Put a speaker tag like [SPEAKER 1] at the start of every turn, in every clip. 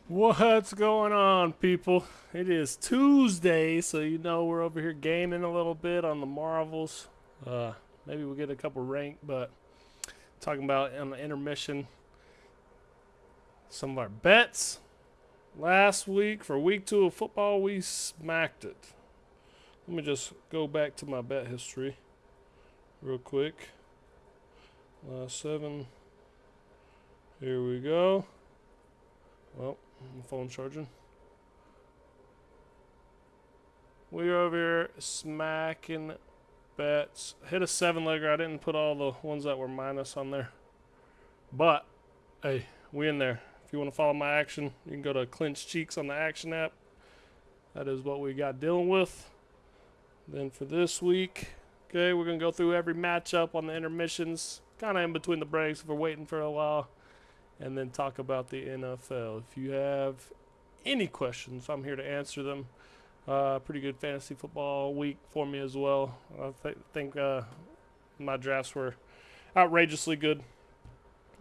[SPEAKER 1] What's going on, people? It is Tuesday, so you know we're over here gaming a little bit on the Marvels. Maybe we'll get a couple rank, but talking about on the intermission some of our bets. Last week, for week 2 of football, we smacked it. Let me just go back to my bet history real quick. Last 7. Here we go. Well, my phone's charging. We're over here smacking bets. Hit a 7-legger. I didn't put all the ones that were minus on there. But, hey, we in there. If you want to follow my action, you can go to Clinch Cheeks on the Action app. That is what we got dealing with. Then for this week, okay, we're going to go through every matchup on the intermissions. Kind of in between the breaks if we're waiting for a while. And then talk about the NFL. If you have any questions, I'm here to answer them. Pretty good fantasy football week for me as well. I think my drafts were outrageously good.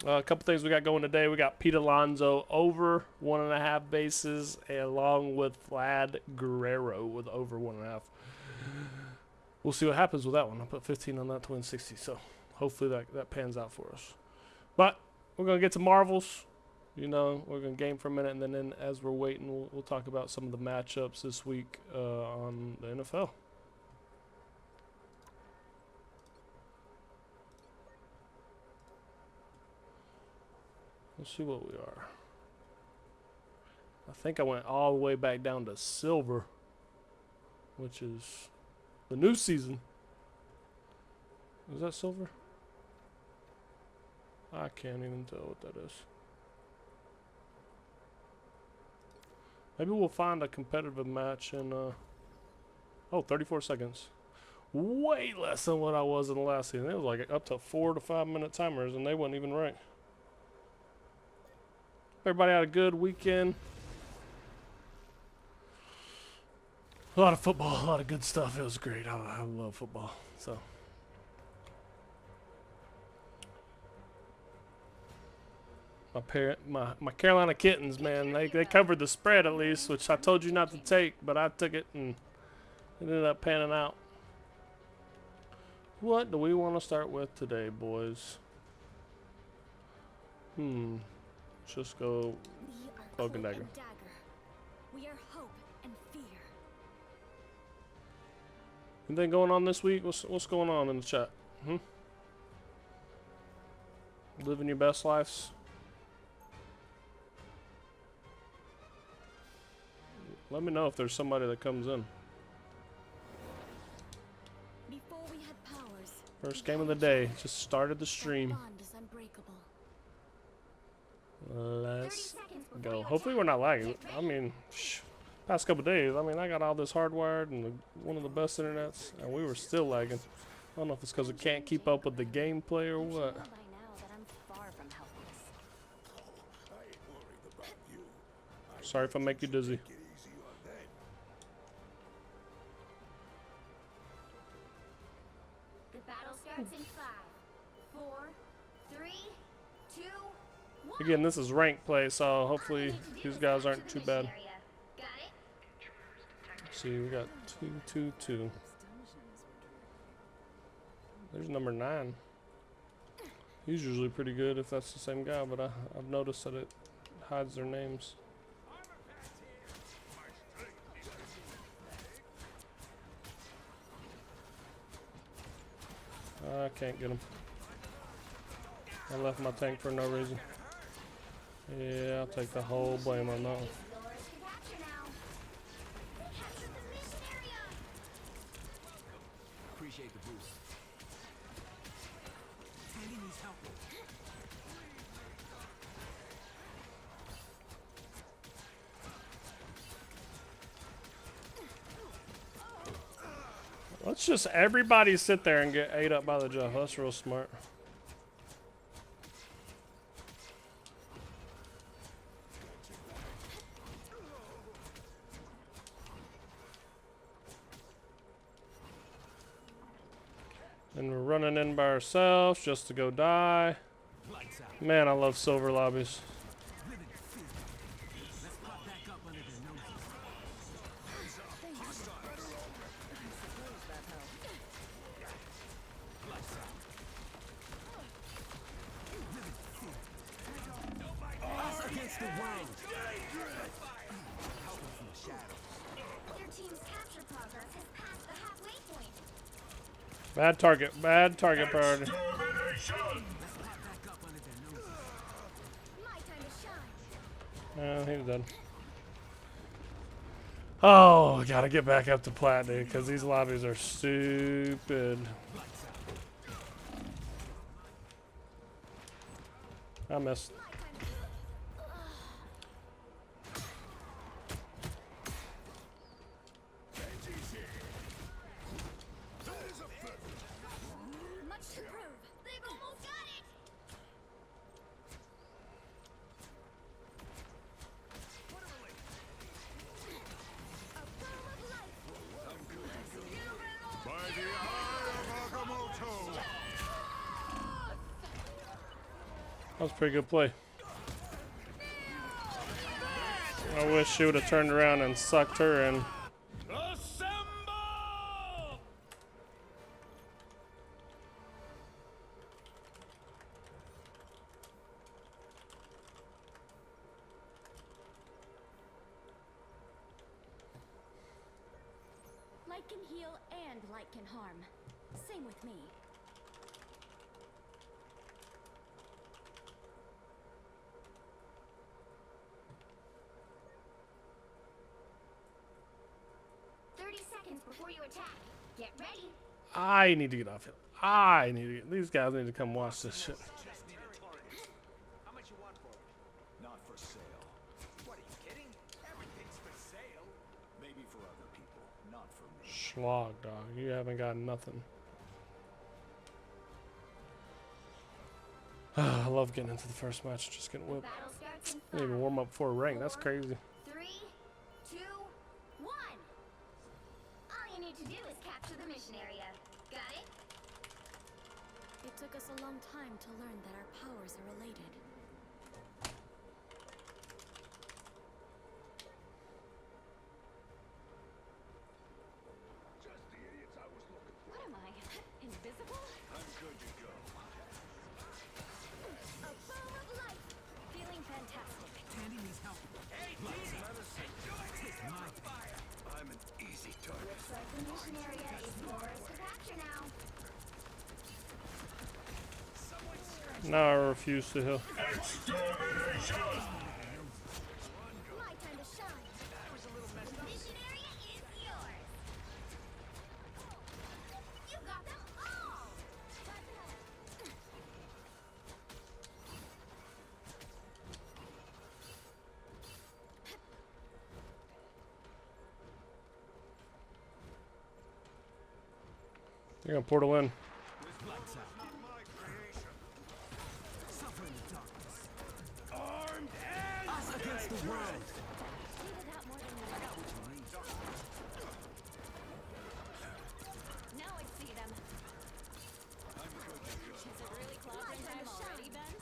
[SPEAKER 1] A couple things we got going today. We got Pete Alonso over 1.5 bases, along with Vlad Guerrero with over 1.5. We'll see what happens with that one. I put 15 on that to win 60, so hopefully that pans out for us. But we're going to get to Marvels. You know, we're going to game for a minute, and then as we're waiting, we'll talk about some of the matchups this week on the NFL. Let's see what we are. I think I went all the way back down to silver, which is the new season. Is that silver? I can't even tell what that is. Maybe we'll find a competitive match in, 34 seconds. Way less than what I was in the last season. It was like up to 4 to 5 minute timers, and they weren't even right. Everybody had a good weekend. A lot of football, a lot of good stuff. It was great. I love football. So. My Carolina Kittens, man, they covered the spread at least, which I told you not to take, but I took it and it ended up panning out. What do we want to start with today, boys? Let's just go Cloak and Dagger. We are hope and fear. Anything going on this week? What's going on in the chat? Living your best lives? Let me know if there's somebody that comes in. First game of the day. Just started the stream. Let's go. Hopefully we're not lagging. I mean, past couple days, I mean, I got all this hardwired and one of the best internets, and we were still lagging. I don't know if it's because we can't keep up with the gameplay or what. Sorry if I make you dizzy. Again, this is ranked play, so hopefully these guys aren't too bad. Let's see, we got 2-2-2. There's number 9. He's usually pretty good if that's the same guy, but I've noticed that it hides their names. I can't get him. I left my tank for no reason. Yeah, I'll take the whole blame on that one. Appreciate the boost. Let's just everybody sit there and get ate up by the Jeff. That's real smart. And we're running in by ourselves just to go die. Man, I love silver lobbies.
[SPEAKER 2] the world.
[SPEAKER 3] Your team's capture progress has passed the halfway point.
[SPEAKER 1] Bad target priority.
[SPEAKER 2] Let's pop back up under their noses.
[SPEAKER 3] My time to shine.
[SPEAKER 1] He's done. Oh, I gotta get back up to plat, dude, because these lobbies are stupid. I missed.
[SPEAKER 3] My time to much to prove. They've almost got it. A boom of light.
[SPEAKER 4] By the eye of Agamotto!
[SPEAKER 1] That was a pretty good play. I wish she would have turned around and sucked her in.
[SPEAKER 4] Assemble!
[SPEAKER 3] Light can heal and light can harm. Same with me. Before you attack, get ready.
[SPEAKER 1] I need to get off it. I need to get. These guys need to come watch this shit.
[SPEAKER 4] How much you want for it? Not for sale. What, are you kidding? Everything's for sale. Maybe for other people, not for me.
[SPEAKER 1] Schlog, dog. You haven't got nothing. I love getting into the first match, just getting whipped.
[SPEAKER 3] Battle starts in
[SPEAKER 1] I didn't even
[SPEAKER 3] 5,
[SPEAKER 1] warm up before a rank. That's crazy.
[SPEAKER 3] 3, 2, 1. All you need to do is capture the mission area. Got it?
[SPEAKER 5] It took us a long time to learn that our powers are related.
[SPEAKER 4] Just the idiots I was looking for.
[SPEAKER 3] What am I? Invisible?
[SPEAKER 4] I'm good to go.
[SPEAKER 3] A boom of light. Feeling fantastic.
[SPEAKER 2] Tandy needs help.
[SPEAKER 4] Hey, medicine.
[SPEAKER 2] Take my fire.
[SPEAKER 4] I'm an easy target.
[SPEAKER 3] Looks like the mission area is yours to capture now.
[SPEAKER 1] No, I refuse to heal.
[SPEAKER 3] My time to shine. The mission area is yours. You got them all.
[SPEAKER 1] You're gonna portal in.
[SPEAKER 2] Lights out.
[SPEAKER 4] Not my creation.
[SPEAKER 2] Suffer in the darkness.
[SPEAKER 4] Armed and
[SPEAKER 2] Us against the world.
[SPEAKER 3] Needed that more than you know. Now I see them.
[SPEAKER 4] I'm good to go.
[SPEAKER 3] Is it really clobbering time already, Ben?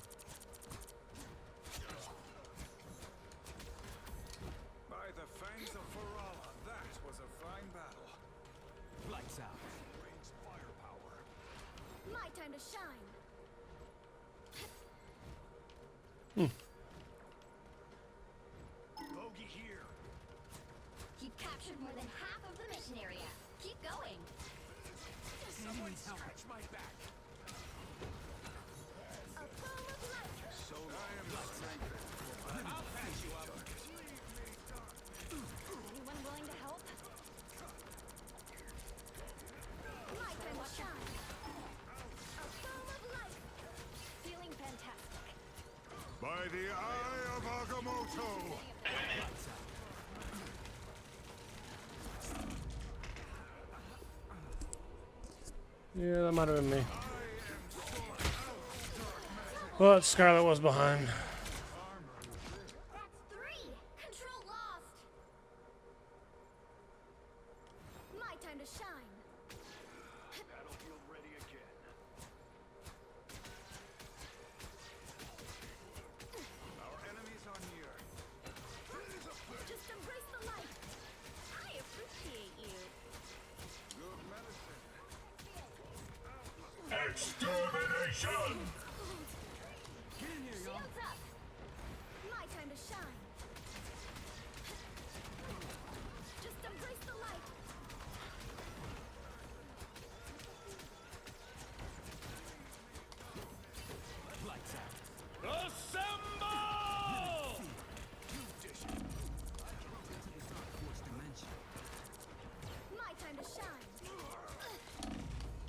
[SPEAKER 4] By the fangs of Farala, that was a fine battle.
[SPEAKER 2] Lights out.
[SPEAKER 4] Rain's firepower.
[SPEAKER 3] My time to shine.
[SPEAKER 4] Bogey here.
[SPEAKER 3] You've captured more than half of the mission area. Keep going.
[SPEAKER 2] Tandy needs help.
[SPEAKER 4] Scratch my back.
[SPEAKER 3] A boom of light.
[SPEAKER 4] So I am strengthened. I'll patch you up.
[SPEAKER 3] Anyone willing to help? My time to shine. A boom of light. Feeling fantastic.
[SPEAKER 4] By the eye of Agamotto.
[SPEAKER 2] Lights out.
[SPEAKER 1] Yeah, that might have been me. But Scarlet was behind.
[SPEAKER 3] That's 3. Control lost. My time to shine.
[SPEAKER 4] Battlefield ready again. Our enemies are near.
[SPEAKER 3] Just embrace the light. I appreciate you.
[SPEAKER 4] Good medicine.
[SPEAKER 2] Get in here, y'all.
[SPEAKER 3] Shields up. My time to shine.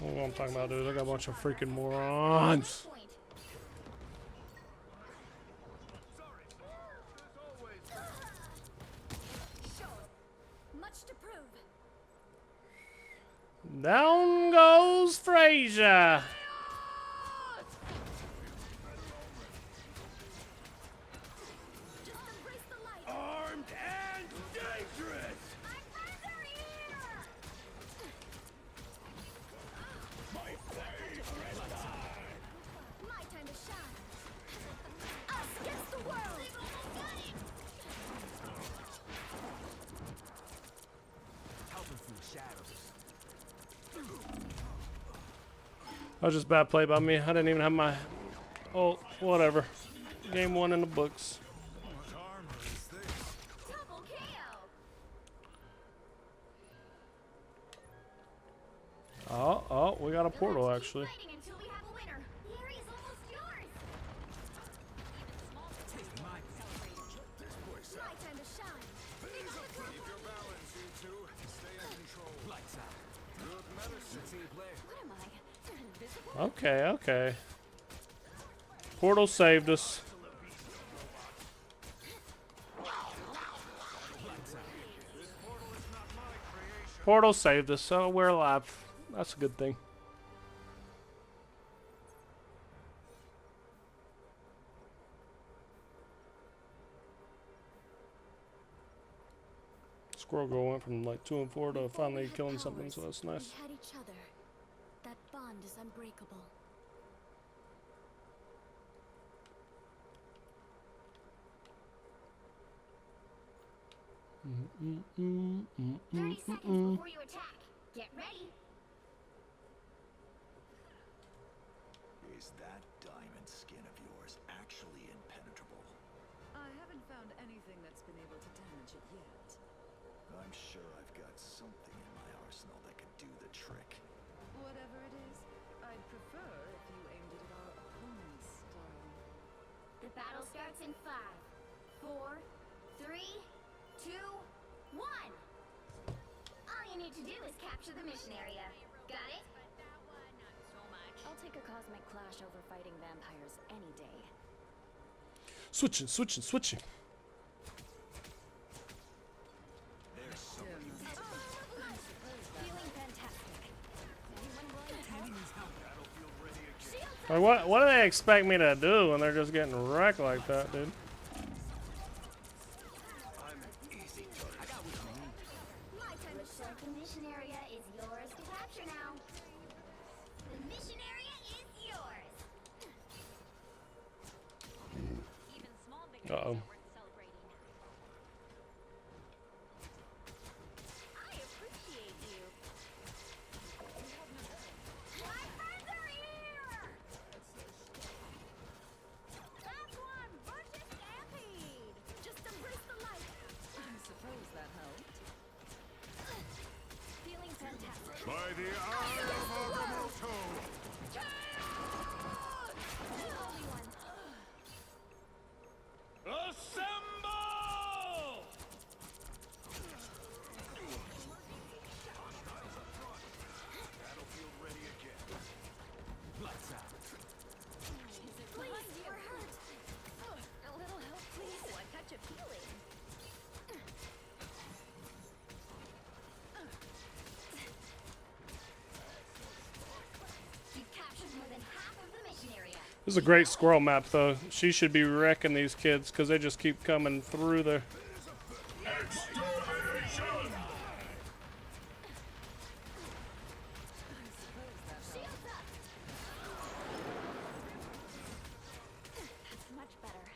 [SPEAKER 1] What I'm talking about, dude. I got a bunch of freaking morons.
[SPEAKER 3] Point. Sure.
[SPEAKER 5] Much to prove.
[SPEAKER 1] Down goes Frazier.
[SPEAKER 5] Just embrace the light.
[SPEAKER 4] Armed and dangerous!
[SPEAKER 3] My friends are here!
[SPEAKER 5] My time to shine. Us against the world.
[SPEAKER 2] Helping through the shadows.
[SPEAKER 1] That was just bad play by me. I didn't even have my... Oh, whatever. Game 1 in the books.
[SPEAKER 4] What armor is this?
[SPEAKER 3] Double KO!
[SPEAKER 1] Oh, we got a portal, actually.
[SPEAKER 3] Fighting until we have a winner. The area's almost yours.
[SPEAKER 2] Take my
[SPEAKER 4] This place
[SPEAKER 5] My time to shine.
[SPEAKER 4] Keep your balance, you two. Stay in control.
[SPEAKER 2] lights out.
[SPEAKER 4] Good medicine.
[SPEAKER 2] Team player.
[SPEAKER 5] What am I? Invisible?
[SPEAKER 1] Okay, okay. Portal saved us. Portal saved us, so we're alive. That's a good thing. Squirrel Girl went from like 2 and 4 to finally killing something, so that's nice.
[SPEAKER 5] We had each other. That bond is unbreakable.
[SPEAKER 1] Mm,
[SPEAKER 3] 30 seconds before you attack. Get ready.
[SPEAKER 4] Is that diamond skin of yours actually impenetrable?
[SPEAKER 6] I haven't found anything that's been able to damage it yet.
[SPEAKER 4] I'm sure I've got something in my arsenal that could do the trick.
[SPEAKER 6] Whatever it is, I'd prefer if you aimed it at our opponent's style.
[SPEAKER 3] The battle starts in 5, 4, 3, 2, 1. All you need to do is capture the mission area. Got it?
[SPEAKER 5] I'll take a cosmic clash over fighting vampires any day.
[SPEAKER 1] Switching.
[SPEAKER 4] There's somebody.
[SPEAKER 5] Feeling fantastic. Anyone willing to help?
[SPEAKER 4] Battlefield ready again.
[SPEAKER 5] Shields
[SPEAKER 1] Like, what do they expect me to do when they're just getting wrecked like that, dude?
[SPEAKER 4] I'm easy to
[SPEAKER 2] I got what you need.
[SPEAKER 5] My time to
[SPEAKER 3] Looks
[SPEAKER 5] shine.
[SPEAKER 3] like the mission area is yours to capture now. The mission area is yours.
[SPEAKER 5] Even small victories
[SPEAKER 1] Uh-oh.
[SPEAKER 5] are worth celebrating. I appreciate you.
[SPEAKER 3] My friends are here!
[SPEAKER 5] That's one! Versus Stampede! Just embrace the light.
[SPEAKER 6] I suppose that helped.
[SPEAKER 5] Feeling fantastic.
[SPEAKER 4] By the eye of Agamotto!
[SPEAKER 5] The only one.
[SPEAKER 4] Assemble! Battlefield ready again.
[SPEAKER 2] Lights out.
[SPEAKER 5] Please, you're hurt. A little help, please. A touch of healing.
[SPEAKER 3] You've captured more than half of the mission area.
[SPEAKER 1] This is a great squirrel map, though. She should be wrecking these kids because they just keep coming through there.
[SPEAKER 3] Shields up!
[SPEAKER 5] That's much better.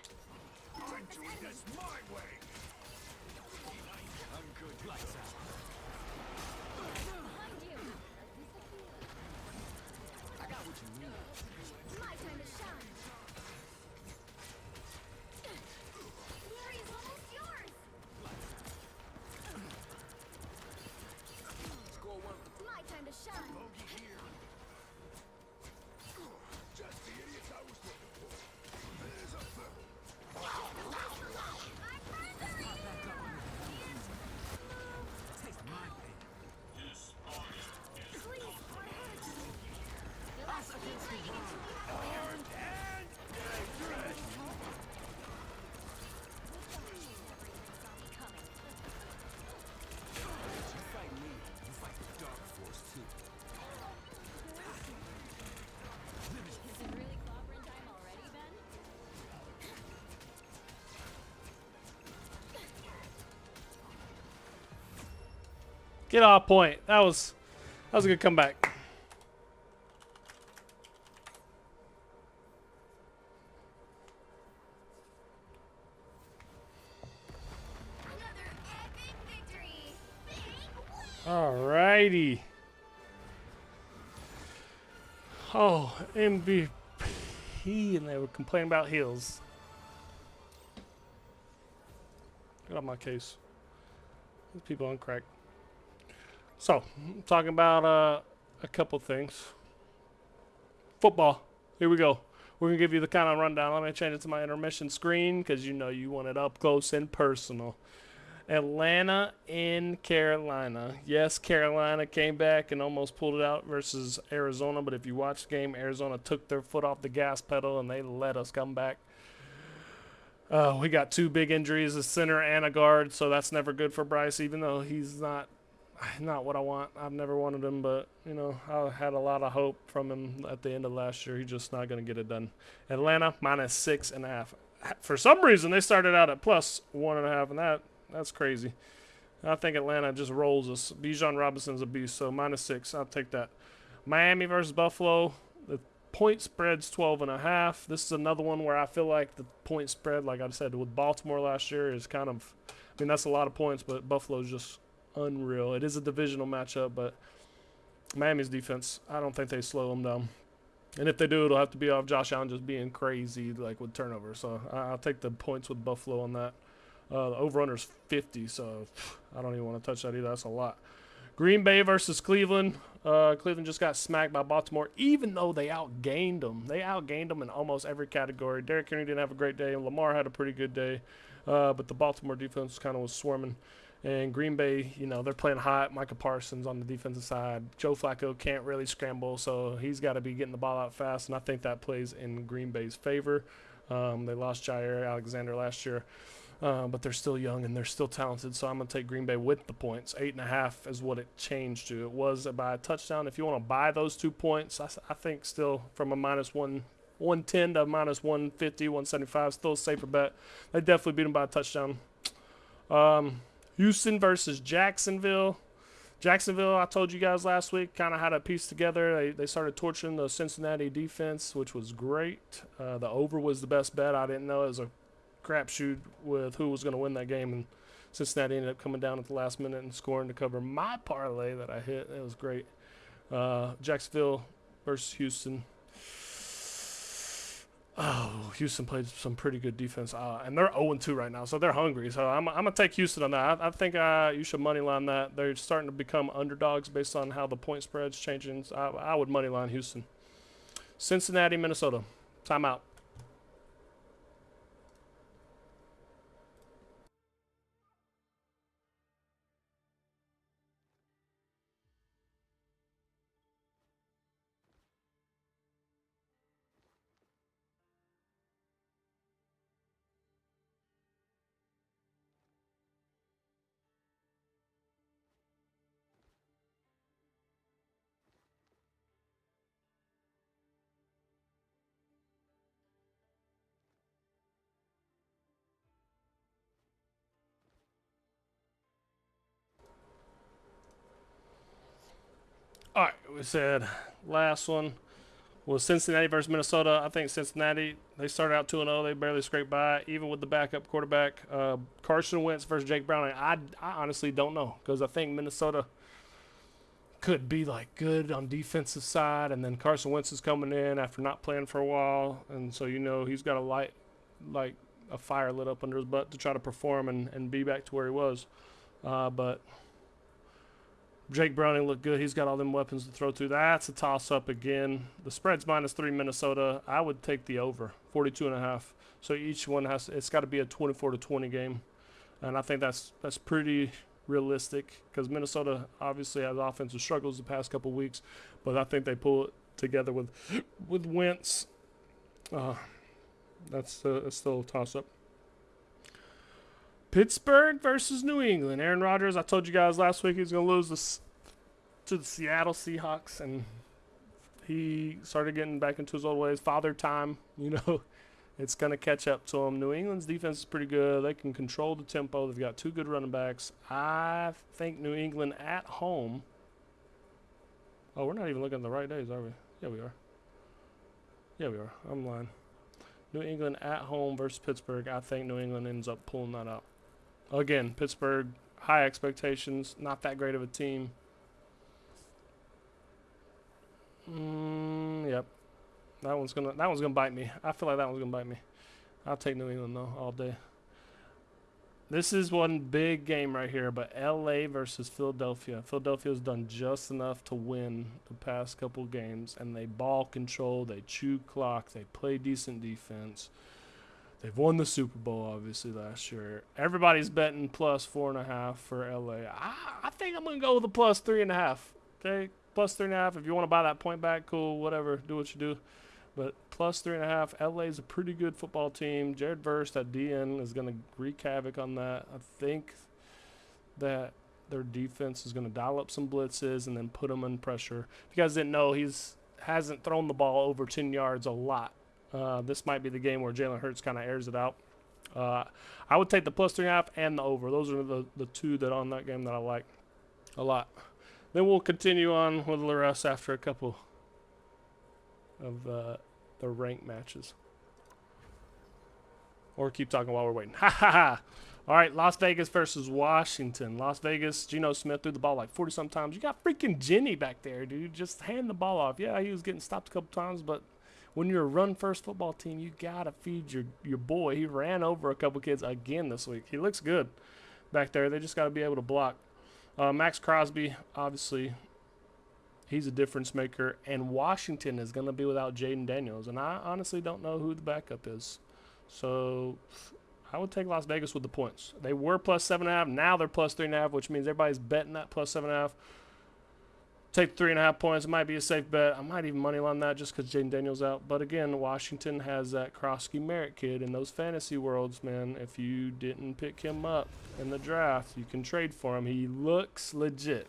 [SPEAKER 4] I'm doing this my way! I'm good.
[SPEAKER 2] Lights out.
[SPEAKER 5] Behind you.
[SPEAKER 2] I got what you need.
[SPEAKER 5] My time to shine.
[SPEAKER 3] The area's almost yours!
[SPEAKER 2] Score one.
[SPEAKER 5] My time to shine.
[SPEAKER 4] Bogey here. Just the idiot I was looking for. There's a
[SPEAKER 3] My friends are here!
[SPEAKER 2] Take my pain.
[SPEAKER 5] Please, we're hurt.
[SPEAKER 1] Get off point. That was a good comeback.
[SPEAKER 3] Another epic victory. Big win.
[SPEAKER 1] Alrighty. Oh, MVP, and they were complaining about heals. Get off my case. These people on crack. So, talking about a couple things. Football. Here we go. We're going to give you the kind of rundown. Let me change it to my intermission screen because you know you want it up close and personal. Atlanta in Carolina. Yes, Carolina came back and almost pulled it out versus Arizona, but if you watch the game, Arizona took their foot off the gas pedal and they let us come back. We got 2 big injuries, a center and a guard, so that's never good for Bryce, even though he's not what I want. I've never wanted him, but, you know, I had a lot of hope from him at the end of last year. He's just not going to get it done. Atlanta, -6.5. For some reason, they started out at +1.5, and that's crazy. I think Atlanta just rolls us. Bijan Robinson's a beast, so -6. I'll take that. Miami versus Buffalo. The point spread's 12.5. This is another one where I feel like the point spread, like I said, with Baltimore last year is kind of, I mean, that's a lot of points, but Buffalo's just unreal. It is a divisional matchup, but Miami's defense, I don't think they slow them down. And if they do, it'll have to be off Josh Allen just being crazy, like with turnovers. So I'll take the points with Buffalo on that. The over-under is 50, so I don't even want to touch that either. That's a lot. Green Bay versus Cleveland. Cleveland just got smacked by Baltimore, even though they outgained them. They outgained them in almost every category. Derrick Henry didn't have a great day. Lamar had a pretty good day, but the Baltimore defense kind of was swarming. And Green Bay, you know, they're playing hot. Micah Parsons on the defensive side. Joe Flacco can't really scramble, so he's got to be getting the ball out fast, and I think that plays in Green Bay's favor. They lost Jair Alexander last year. But they're still young and they're still talented, so I'm going to take Green Bay with the points. 8.5 is what it changed to. It was by a touchdown. If you want to buy those 2 points, I think still from a -110 to -150, 175, still a safer bet. They definitely beat them by a touchdown. Houston versus Jacksonville. Jacksonville, I told you guys last week, kind of had a piece together. They started torching the Cincinnati defense, which was great. The over was the best bet. I didn't know it was a crapshoot with who was going to win that game, and Cincinnati ended up coming down at the last minute and scoring to cover my parlay that I hit. It was great. Jacksonville versus Houston. Oh, Houston played some pretty good defense, and they're 0-2 right now, so they're hungry. So I'm going to take Houston on that. I think you should moneyline that. They're starting to become underdogs based on how the point spread's changing. So I would moneyline Houston. Cincinnati, Minnesota. Timeout. All right, we said last one was Cincinnati versus Minnesota. I think Cincinnati, they started out 2-0. They barely scraped by, even with the backup quarterback. Carson Wentz versus Jake Browning. I honestly don't know because I think Minnesota could be like good on defensive side, and then Carson Wentz is coming in after not playing for a while, and so you know he's got a fire lit up under his butt to try to perform and be back to where he was. But Jake Browning looked good. He's got all them weapons to throw to. That's a toss-up again. The spread's -3 Minnesota. I would take the over, 42.5. So each one it's got to be a 24-20 game. And I think that's pretty realistic because Minnesota obviously has offensive struggles the past couple weeks. But I think they pull it together with Wentz. That's still a toss-up. Pittsburgh versus New England. Aaron Rodgers, I told you guys last week he's going to lose to the Seattle Seahawks, and he started getting back into his old ways. Father time, you know. It's going to catch up to them. New England's defense is pretty good. They can control the tempo. They've got 2 good running backs. I think New England at home. Oh, we're not even looking at the right days, are we? Yeah, we are. Yeah, we are. I'm lying. New England at home versus Pittsburgh. I think New England ends up pulling that out. Again, Pittsburgh, high expectations. Not that great of a team. Yep. That one's gonna bite me. I feel like that one's gonna bite me. I'll take New England though all day. This is one big game right here, but LA versus Philadelphia. Philadelphia's done just enough to win the past couple games, and they ball control, they chew clock, they play decent defense. They've won the Super Bowl obviously last year. Everybody's betting plus 4.5 for LA. I think I'm gonna go with a plus 3.5. Okay, plus 3.5. If you want to buy that point back, cool. Whatever, do what you do. But plus 3.5, LA's a pretty good football team. Jared Verse, that DN, is going to wreak havoc on that. I think that their defense is going to dial up some blitzes and then put them in pressure. If you guys didn't know, hasn't thrown the ball over 10 yards a lot. This might be the game where Jalen Hurts kind of airs it out. I would take the plus 3.5 and the over. Those are the 2 that on that game that I like a lot. Then we'll continue on with the rest after a couple of the ranked matches. Or keep talking while we're waiting. Ha ha ha! All right, Las Vegas versus Washington. Las Vegas, Geno Smith threw the ball like 40-some times. You got freaking Jenny back there, dude. Just hand the ball off. Yeah, he was getting stopped a couple times, but when you're a run-first football team, you got to feed your boy. He ran over a couple kids again this week. He looks good back there. They just got to be able to block. Max Crosby, obviously, he's a difference maker, and Washington is going to be without Jaden Daniels, and I honestly don't know who the backup is. So I would take Las Vegas with the points. They were plus 7.5. Now they're plus 3.5, which means everybody's betting that plus 7.5. Take 3.5 points. It might be a safe bet. I might even money line that just because Jaden Daniels out. But again, Washington has that Krosky Merritt kid in those fantasy worlds, man. If you didn't pick him up in the draft, you can trade for him. He looks legit.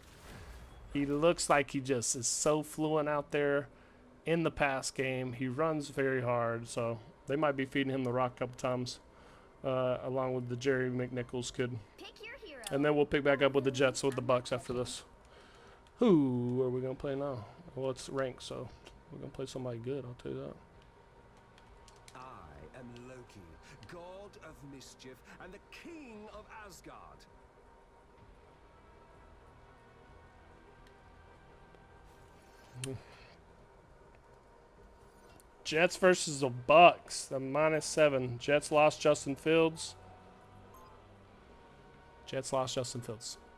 [SPEAKER 1] He looks like he just is so fluent out there in the pass game. He runs very hard, so they might be feeding him the rock a couple times, along with the Jerry McNichols kid.
[SPEAKER 3] Pick your hero.
[SPEAKER 1] And then we'll pick back up with the Jets with the Bucks after this. Who are we going to play now? Well, it's ranked, so we're going to play somebody good, I'll tell you that.
[SPEAKER 2] I am Loki, god of mischief and the king of Asgard.
[SPEAKER 1] Jets versus the Bucks, the -7. Jets lost Justin Fields.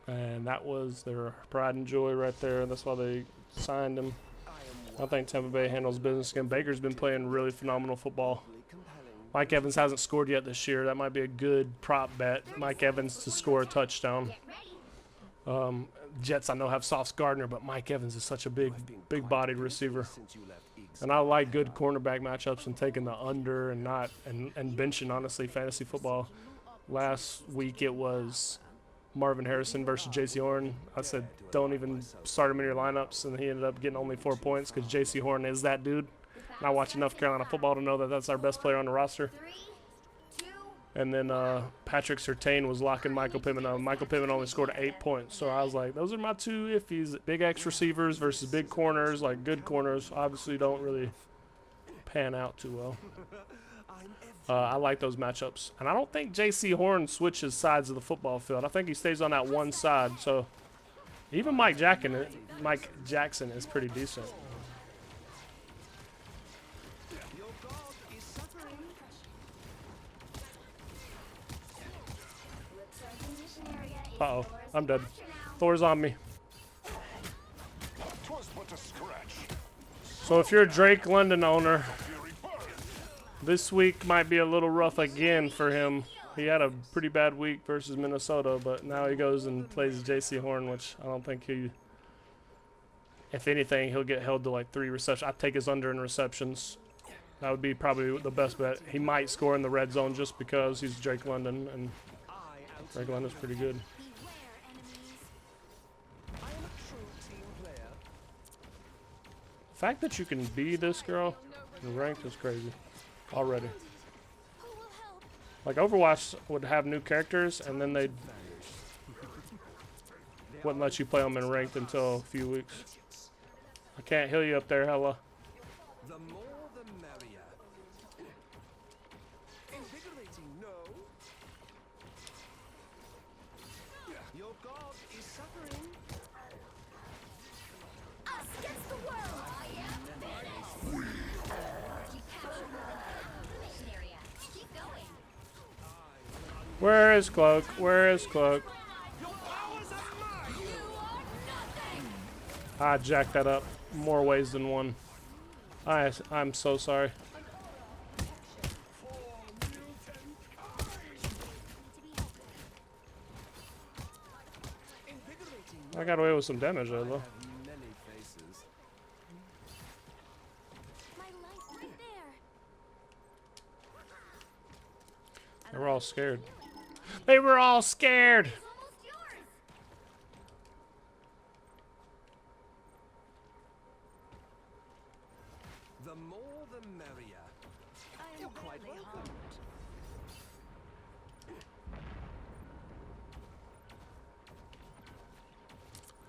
[SPEAKER 1] And that was their pride and joy right there. That's why they signed him. I think Tampa Bay handles business again. Baker's been playing really phenomenal football. Mike Evans hasn't scored yet this year. That might be a good prop bet. Mike Evans to score a touchdown. Jets, I know, have Sauce Gardner, but Mike Evans is such a big-bodied receiver. And I like good cornerback matchups and taking the under and benching, honestly, fantasy football. Last week it was Marvin Harrison versus J.C. Horn. I said, don't even start him in your lineups, and he ended up getting only 4 points because J.C. Horn is that dude. And I watch enough Carolina football to know that that's our best player on the roster.
[SPEAKER 3] 3, 2,
[SPEAKER 1] And then Patrick Surtain was locking Michael Pittman up. Michael Pittman only scored 8 points. So I was like, those are my 2 iffies. Big X receivers versus big corners. Like, good corners obviously don't really pan out too well. I like those matchups. And I don't think J.C. Horn switches sides of the football field. I think he stays on that one side. So even Mike Jackson is pretty decent.
[SPEAKER 3] looks like the mission area is
[SPEAKER 1] Uh-oh,
[SPEAKER 3] yours
[SPEAKER 1] I'm dead.
[SPEAKER 3] to capture now.
[SPEAKER 1] Thor's on me.
[SPEAKER 4] 'Twas but a scratch.
[SPEAKER 1] So if you're a Drake London owner,
[SPEAKER 4] Fury burn.
[SPEAKER 1] this week might be a little rough again for him. He had a pretty bad week versus Minnesota, but now he goes and plays J.C. Horn, which I don't think if anything, he'll get held to like 3 receptions. I'd take his under in receptions. That would be probably the best bet. He might score in the red zone just because he's Drake London, and Drake London's pretty good.
[SPEAKER 3] Beware, enemies.
[SPEAKER 2] I am a true team player.
[SPEAKER 1] The fact that you can be this girl in ranked is crazy already. Like Overwatch would have new characters, and then they wouldn't let you play them in ranked until a few weeks. I can't heal you up there, Hella.
[SPEAKER 2] The more the merrier. Invigorating, no? Your god is suffering.
[SPEAKER 3] Us against the world! I am finished! You captured the mission area. Keep going.
[SPEAKER 1] Where is Cloak? Where is Cloak?
[SPEAKER 2] Your powers are mine!
[SPEAKER 3] You are nothing!
[SPEAKER 1] I jacked that up more ways than one. I'm so sorry. I got away with some damage though.
[SPEAKER 2] Have many faces.
[SPEAKER 3] My life right there!
[SPEAKER 1] They were all scared. They were all scared!
[SPEAKER 3] It's almost yours!
[SPEAKER 2] The more the merrier.
[SPEAKER 6] I
[SPEAKER 2] You're
[SPEAKER 6] am
[SPEAKER 2] quite
[SPEAKER 6] badly
[SPEAKER 2] welcome.
[SPEAKER 6] harmed.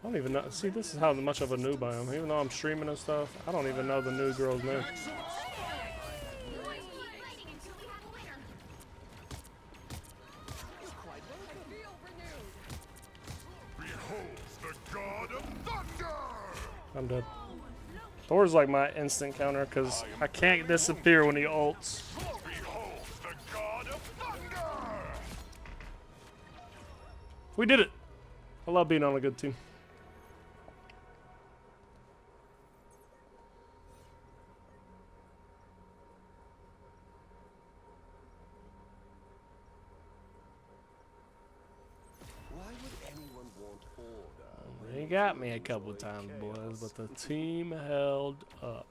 [SPEAKER 1] I don't even know. See, this is how much of a noob I am. Even though I'm streaming and stuff, I don't even know the new girl's name.
[SPEAKER 3] We want to keep fighting until we have a winner!
[SPEAKER 2] You're quite welcome.
[SPEAKER 4] Behold the god of thunder!
[SPEAKER 1] I'm dead. Thor's like my instant counter because I can't disappear when he ults.
[SPEAKER 4] Behold the god of thunder!
[SPEAKER 1] We did it! I love being on a good team.
[SPEAKER 2] Why would anyone want order?
[SPEAKER 1] They got me a couple times, boys, but the team held up.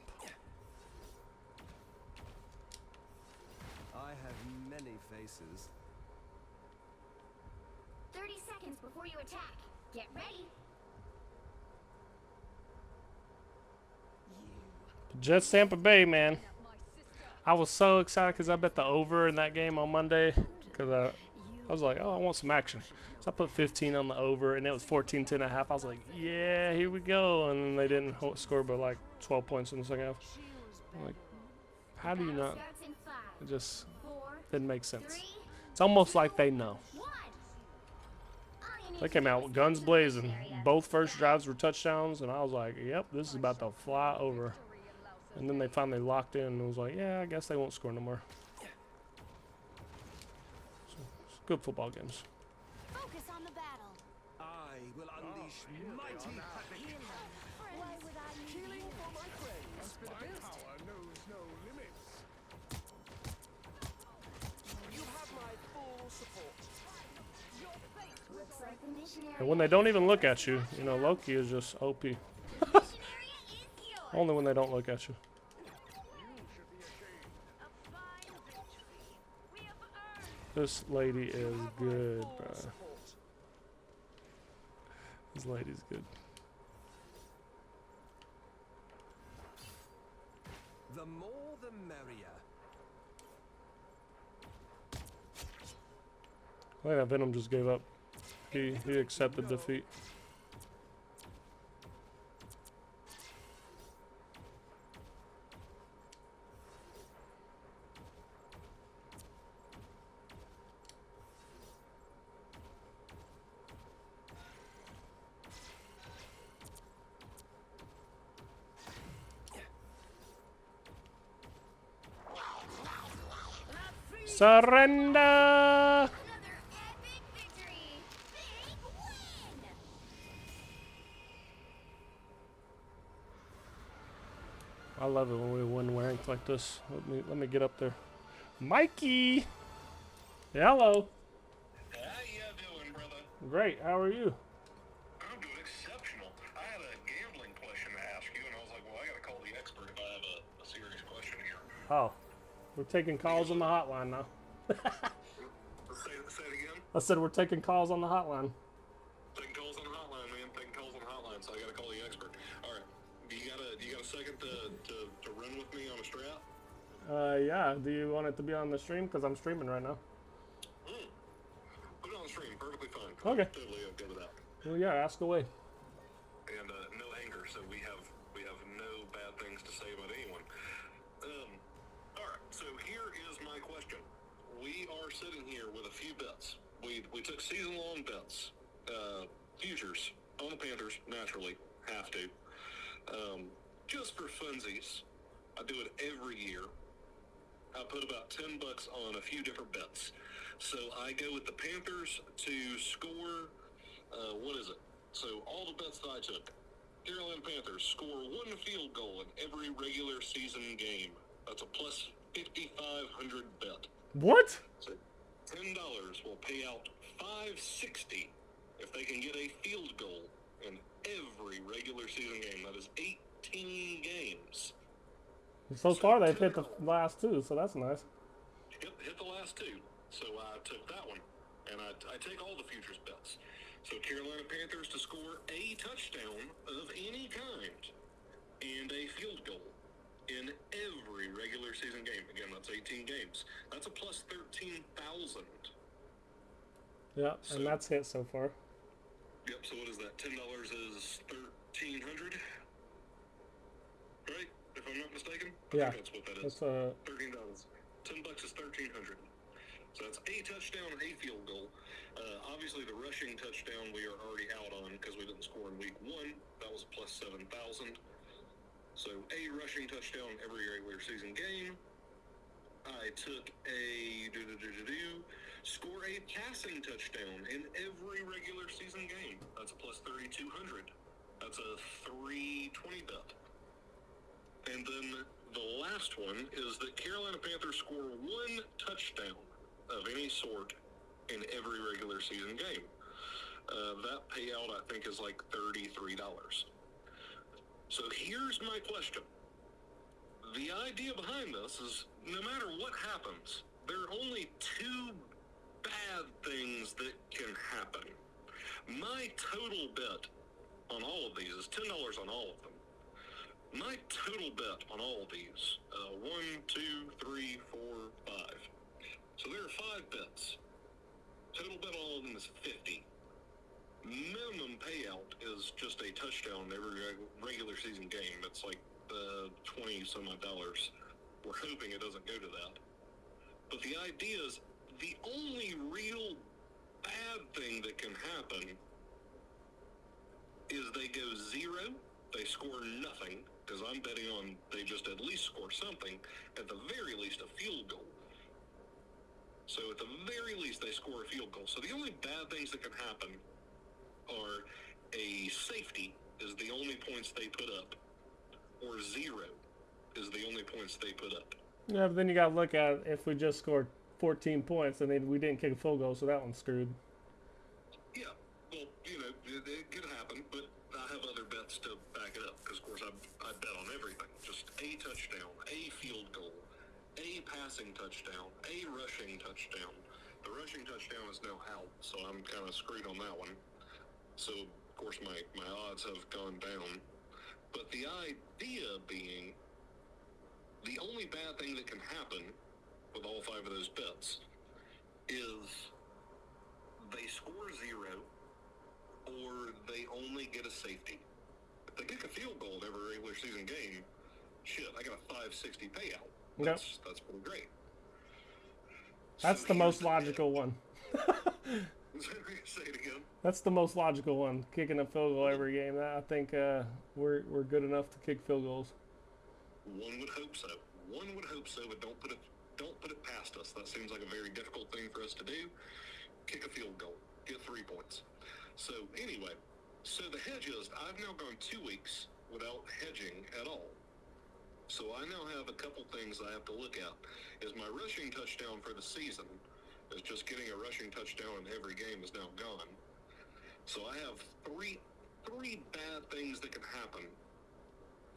[SPEAKER 2] I have many faces.
[SPEAKER 3] 30 seconds before you attack. Get ready!
[SPEAKER 1] Jets Tampa Bay, man. I was so excited because I bet the over in that game on Monday because I was like, oh, I want some action. So I put 15 on the over, and it was 14-10 and a half. I was like, yeah, here we go. And then they didn't score but like 12 points in the second half. I'm like, how do you not?
[SPEAKER 3] Starts in 5,
[SPEAKER 1] It just
[SPEAKER 3] 4,
[SPEAKER 1] didn't make sense.
[SPEAKER 3] 3,
[SPEAKER 1] It's almost like they know.
[SPEAKER 3] 1. All you need
[SPEAKER 1] They
[SPEAKER 3] to
[SPEAKER 1] came
[SPEAKER 3] do
[SPEAKER 1] out
[SPEAKER 3] is
[SPEAKER 1] with guns
[SPEAKER 3] capture the
[SPEAKER 1] blazing.
[SPEAKER 3] mission area.
[SPEAKER 1] Both first drives were touchdowns, and I was like, yep, this is about to fly over. And then they finally locked in and was like, yeah, I guess they won't score no more. So, it's good football games.
[SPEAKER 3] Focus on the battle.
[SPEAKER 2] I will unleash mighty havoc.
[SPEAKER 3] Why would I need
[SPEAKER 2] Healing
[SPEAKER 3] you?
[SPEAKER 2] for my friends.
[SPEAKER 6] My power
[SPEAKER 2] knows no limits. You have my full support.
[SPEAKER 3] Looks like the mission area.
[SPEAKER 1] And when they don't even look at you, you know, Loki is just OP.
[SPEAKER 3] Mission area is yours.
[SPEAKER 1] Only when they don't look at you.
[SPEAKER 3] A fine victory. We have earned.
[SPEAKER 1] This lady is good,
[SPEAKER 2] Full
[SPEAKER 1] bro.
[SPEAKER 2] support.
[SPEAKER 1] This lady's good.
[SPEAKER 2] The more the merrier.
[SPEAKER 1] I think that Venom just gave up. He accepted defeat. Surrender!
[SPEAKER 3] Another epic victory. Big win.
[SPEAKER 1] I love it when we win ranked like this. Let me get up there. Mikey! Hello.
[SPEAKER 7] How you doing, brother?
[SPEAKER 1] Great. How are you?
[SPEAKER 7] I'm doing exceptional. I had a gambling question to ask you, and I was like, well, I gotta call the expert if I have a serious question here.
[SPEAKER 1] Oh, we're taking calls on the hotline now.
[SPEAKER 7] Say it again?
[SPEAKER 1] I said we're taking calls on the hotline.
[SPEAKER 7] Taking calls on the hotline, man. Taking calls on the hotline, so I gotta call the expert. All right. Do you got a second to run with me on a strat?
[SPEAKER 1] Yeah. Do you want it to be on the stream? Because I'm streaming right now.
[SPEAKER 7] stream, perfectly fine.
[SPEAKER 1] Okay.
[SPEAKER 7] Totally okay with that.
[SPEAKER 1] Well, yeah, ask away.
[SPEAKER 7] And no anger, so we have no bad things to say about anyone. All right, so here is my question. We are sitting here with a few bets. We took season-long bets, futures on the Panthers. Naturally, have to. Just for funsies, I do it every year. I put about $10 on a few different bets. So I go with the Panthers to score. What is it? So all the bets that I took. Carolina Panthers score 1 field goal in every regular season game. That's a plus 5,500 bet.
[SPEAKER 1] What?
[SPEAKER 7] So $10 will pay out $560 if they can get a field goal in every regular season game. That is 18 games.
[SPEAKER 1] So far, they've hit the last two, so that's nice.
[SPEAKER 7] Hit the last two. So I took that one, and I take all the futures bets. So Carolina Panthers to score a touchdown of any kind and a field goal in every regular season game. Again, that's 18 games. That's a plus 13,000.
[SPEAKER 1] Yeah,
[SPEAKER 7] So-
[SPEAKER 1] and that's hit so far.
[SPEAKER 7] Yep, so what is that? $10 is 1,300? Right? If I'm not mistaken?
[SPEAKER 1] Yeah.
[SPEAKER 7] I think that's what that is.
[SPEAKER 1] That's
[SPEAKER 7] $13. $10 is 1,300. So that's a touchdown and a field goal. Obviously, the rushing touchdown we are already out on because we didn't score in week 1. That was plus 7,000. So a rushing touchdown every regular season game. I took a score a passing touchdown in every regular season game. That's a plus 3,200. That's a 320 bet. And then the last one is that Carolina Panthers score 1 touchdown of any sort in every regular season game. That payout, I think, is like $33. So here's my question. The idea behind this is no matter what happens, there are only 2 bad things that can happen. My total bet on all of these is $10 on all of them. My total bet on all of these, 1, 2, 3, 4, 5. So there are 5 bets. Total bet on all of them is 50. Minimum payout is just a touchdown every regular season game. It's like 20 some odd dollars. We're hoping it doesn't go to that. But the idea is the only real bad thing that can happen is they go 0, they score nothing, because I'm betting on they just at least score something, at the very least a field goal. So at the very least they score a field goal. So the only bad things that can happen are a safety is the only points they put up, or 0 is the only points they put up.
[SPEAKER 1] yeah, but then you got to look at if we just scored 14 points and we didn't kick a field goal, so that one's screwed.
[SPEAKER 7] Yeah, well, it could happen, but I have other bets to back it up, because of course I bet on everything. Just a touchdown, a field goal, a passing touchdown, a rushing touchdown. The rushing touchdown is now out, so I'm kind of screwed on that one. So, of course, my odds have gone down. But the idea being, the only bad thing that can happen with all 5 of those bets is they score 0 or they only get a safety. If they kick a field goal in every regular season game, shit, I got a 560 payout. That's pretty great.
[SPEAKER 1] That's
[SPEAKER 7] So
[SPEAKER 1] the most
[SPEAKER 7] here's
[SPEAKER 1] logical one.
[SPEAKER 7] Say it again.
[SPEAKER 1] That's the most logical one, kicking a field goal every game. I think we're good enough to kick field goals.
[SPEAKER 7] One would hope so. One would hope so, but don't put it past us. That seems like a very difficult thing for us to do. Kick a field goal, get 3 points. So anyway, so the hedge is I've now gone 2 weeks without hedging at all. So I now have a couple things I have to look at. Is my rushing touchdown for the season, is just getting a rushing touchdown in every game, is now gone. So I have three bad things that can happen.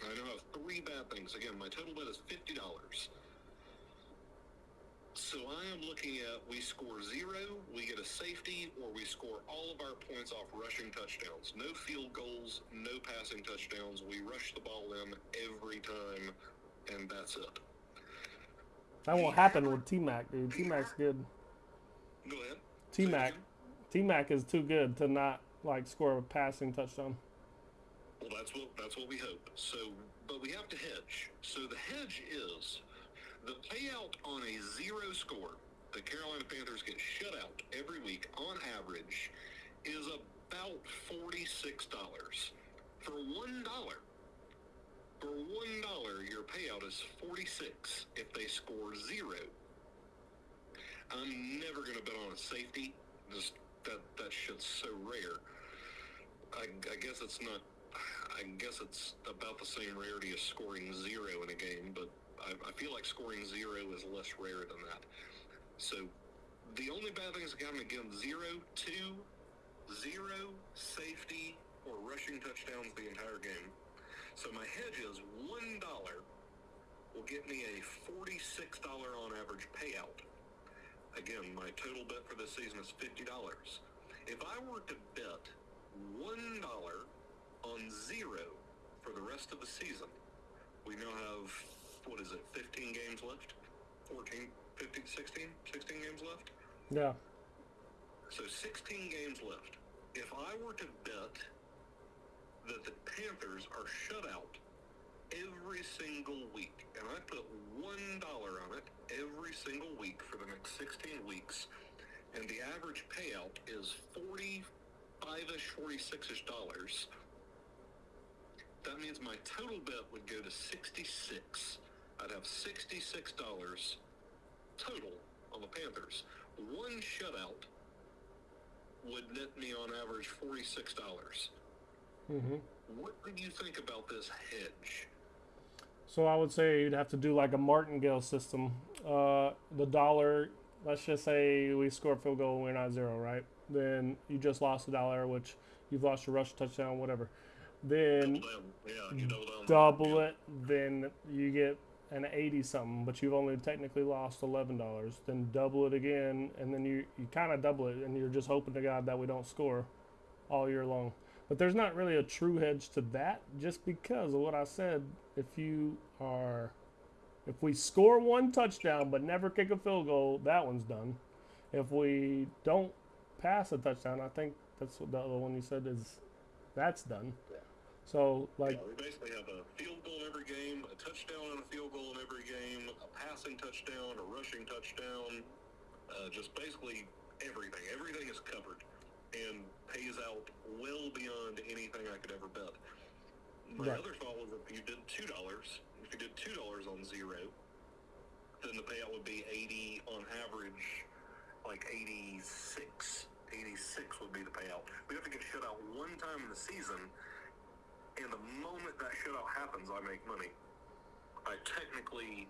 [SPEAKER 7] I now have 3 bad things. Again, my total bet is $50. So I am looking at we score 0, we get a safety, or we score all of our points off rushing touchdowns. No field goals, no passing touchdowns. We rush the ball in every time, and that's it.
[SPEAKER 1] That won't happen with T-Mac, dude. T-Mac's good.
[SPEAKER 7] Go ahead.
[SPEAKER 1] T-Mac. T-Mac is too good to not like score a passing touchdown.
[SPEAKER 7] Well, that's what we hope. So, but we have to hedge. So the hedge is the payout on a 0 score. The Carolina Panthers get shut out every week on average is about $46 for $1. For $1, your payout is 46 if they score 0. I'm never gonna bet on a safety. Just that shit's so rare. I guess it's not. I guess it's about the same rarity as scoring 0 in a game, but I feel like scoring 0 is less rare than that. So the only bad things that happen again: 0, 2, 0, safety, or rushing touchdowns the entire game. So my hedge is $1 will get me a $46 on average payout. Again, my total bet for this season is $50. If I were to bet $1 on 0 for the rest of the season, we now have, 15 games left? 14, 15, 16 games left?
[SPEAKER 1] Yeah.
[SPEAKER 7] So 16 games left. If I were to bet that the Panthers are shut out every single week, and I put $1 on it every single week for the next 16 weeks, and the average payout is $45-ish, $46-ish dollars, that means my total bet would go to 66. I'd have $66 total on the Panthers. One shutout would net me on average $46.
[SPEAKER 1] Mm-hmm.
[SPEAKER 7] What do you think about this hedge?
[SPEAKER 1] So I would say you'd have to do like a martingale system. The dollar, let's just say we score a field goal and we're not 0, right? Then you just lost $1, which you've lost your rush touchdown, whatever. Then double it, then you get an 80 something, but you've only technically lost $11. Then double it again, and then you kind of double it, and you're just hoping to God that we don't score all year long. But there's not really a true hedge to that, just because of what I said. If we score one touchdown but never kick a field goal, that one's done. If we don't pass a touchdown, I think that's what the other one you said is, that's done. So like,
[SPEAKER 7] we basically have a field goal in every game, a touchdown and a field goal in every game, a passing touchdown, a rushing touchdown, just basically everything. Everything is covered and pays out well beyond anything I could ever bet. My other thought was if you did $2, if you did $2 on 0, then the payout would be 80 on average, like 86. 86 would be the payout. We have to get shut out one time in the season, and the moment that shutout happens, I make money. I technically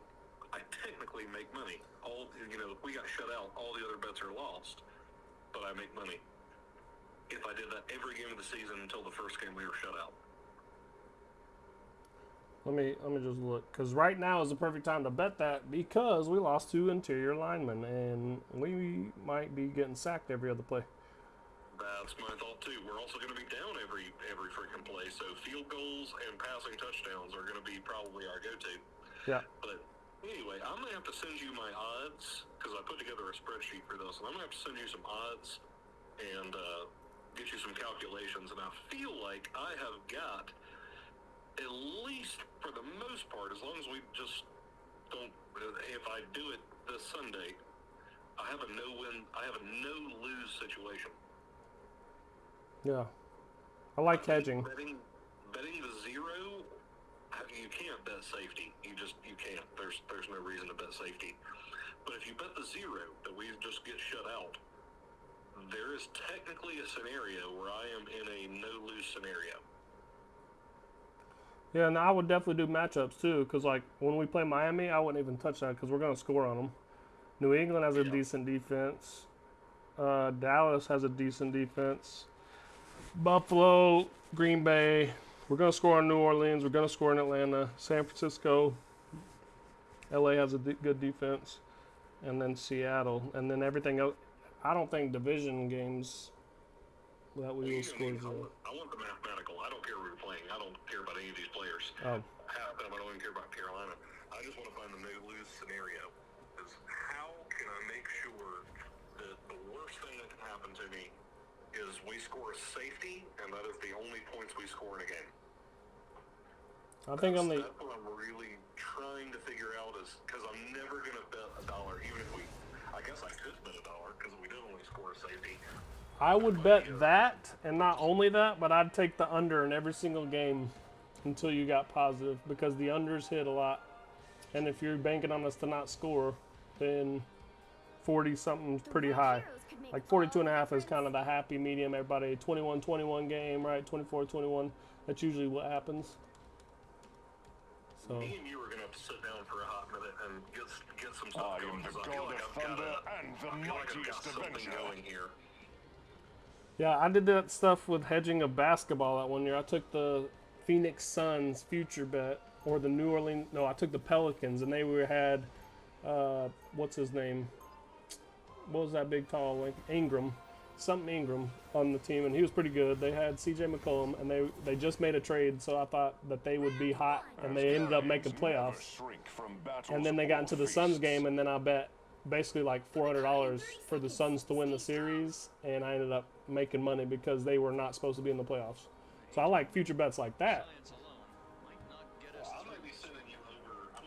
[SPEAKER 7] make money. If we got shut out, all the other bets are lost, but I make money. If I did that every game of the season until the first game we were shut out.
[SPEAKER 1] let me just look, because right now is the perfect time to bet that, because we lost 2 interior linemen, and we might be getting sacked every other play.
[SPEAKER 7] That's my thought too. We're also going to be down every freaking play, so field goals and passing touchdowns are going to be probably our go-to.
[SPEAKER 1] Yeah.
[SPEAKER 7] But anyway, I'm going to have to send you my odds, because I put together a spreadsheet for this, and I'm going to have to send you some odds and get you some calculations. And I feel like I have got, at least for the most part, as long as we just don't, if I do it this Sunday, I have a no-lose situation.
[SPEAKER 1] Yeah. I like hedging.
[SPEAKER 7] Betting the 0, you can't bet safety. You can't. There's no reason to bet safety. But if you bet the 0 that we just get shut out, there is technically a scenario where I am in a no-lose scenario.
[SPEAKER 1] Yeah, and I would definitely do matchups too, because like when we play Miami, I wouldn't even touch that because we're going to score on them. New England has a decent defense. Dallas has a decent defense. Buffalo, Green Bay, we're going to score in New Orleans, we're going to score in Atlanta, San Francisco, LA has a good defense, and then Seattle, and then everything else. I don't think division games that we will score 0.
[SPEAKER 7] I want the mathematical. I don't care who we're playing. I don't care about any of these players.
[SPEAKER 1] Oh.
[SPEAKER 7] Half of them, I don't even care about Carolina. I just want to find the no-lose scenario. Because how can I make sure that the worst thing that can happen to me is we score a safety, and that is the only points we score in a game.
[SPEAKER 1] I think on the
[SPEAKER 7] That's what I'm really trying to figure out is because I'm never gonna bet $1, even if we. I guess I could bet $1 because we did only score a safety.
[SPEAKER 1] I would bet that, and not only that, but I'd take the under in every single game until you got positive, because the unders hit a lot. And if you're banking on us to not score, then 40 something's pretty high. Like 42.5 is kind of the happy medium. Everybody 21-21 game, right? 24-21. That's usually what happens. So
[SPEAKER 7] Me and you are gonna have to sit down for a hot minute and get some stuff
[SPEAKER 8] I
[SPEAKER 7] going.
[SPEAKER 8] am the
[SPEAKER 7] 'Cause I feel
[SPEAKER 8] god
[SPEAKER 7] like
[SPEAKER 8] of
[SPEAKER 7] I've
[SPEAKER 8] thunder
[SPEAKER 7] got
[SPEAKER 8] and the
[SPEAKER 7] I feel like I've got
[SPEAKER 8] mightiest
[SPEAKER 7] something
[SPEAKER 8] avenger.
[SPEAKER 7] going here.
[SPEAKER 1] yeah, I did that stuff with hedging of basketball that one year. I took the Phoenix Suns future bet, or the New Orleans. No, I took the Pelicans, and they had what's his name? What was that big tall like Ingram, something Ingram on the team, and he was pretty good. They had C.J. McCollum, and they just made a trade, so I thought that they would be hot, and they ended up making playoffs. And then they got into the Suns game, and then I bet basically like $400 for the Suns to win the series, and I ended up making money because they were not supposed to be in the playoffs. So I like future bets like that.
[SPEAKER 7] Well, I might be sending you over a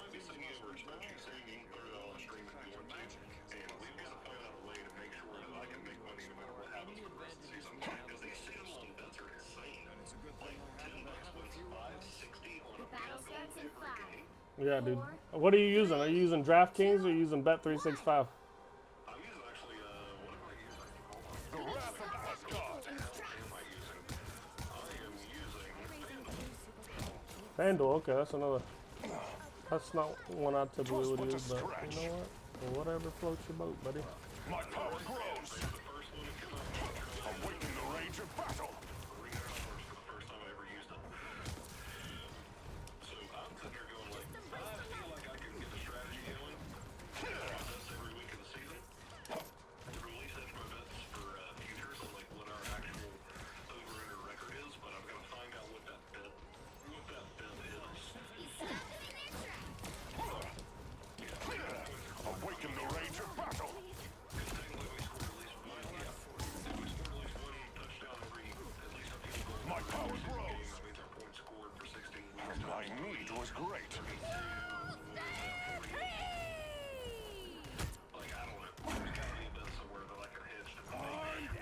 [SPEAKER 7] spreadsheet so you can put it on stream if you want to. And we've got to find out a way to make sure that I can make money no matter what happens for the rest of the season. Because these season-long bets are insane. Like $10 wins 560 on a
[SPEAKER 3] Battle
[SPEAKER 7] field goal
[SPEAKER 3] starts in
[SPEAKER 7] every
[SPEAKER 3] 5.
[SPEAKER 7] game.
[SPEAKER 1] Yeah, dude. What are you using? Are you using DraftKings or are you using Bet365?
[SPEAKER 7] I'm using actually, what am I using? Hold on.
[SPEAKER 8] The wrath of Asgard.
[SPEAKER 7] What the hell am I using? I am using FanDuel.
[SPEAKER 1] FanDuel, okay, that's another. That's not one I typically would use, but you know what? Whatever floats your boat, buddy.
[SPEAKER 8] My power grows.
[SPEAKER 7] The first one to come out,
[SPEAKER 8] Awaken the rage of battle.
[SPEAKER 7] $300 for the first time I ever used it. So I'm sitting here going like, I feel like I can get the strategy going. This every week of the season. Release hedge my bets for futures and like what our actual over-under record is, but I've got to find out what that bet is.
[SPEAKER 8] Awaken the rage of battle.
[SPEAKER 7] Technically, we scored at least one. Yeah, we scored at least one touchdown every, at least a field goal.
[SPEAKER 8] My power
[SPEAKER 7] Game.
[SPEAKER 8] grows.
[SPEAKER 7] That means our points scored for 16 weeks.
[SPEAKER 8] My need was great.
[SPEAKER 7] Like, I don't know. There's got to be a bet somewhere that I can hedge to make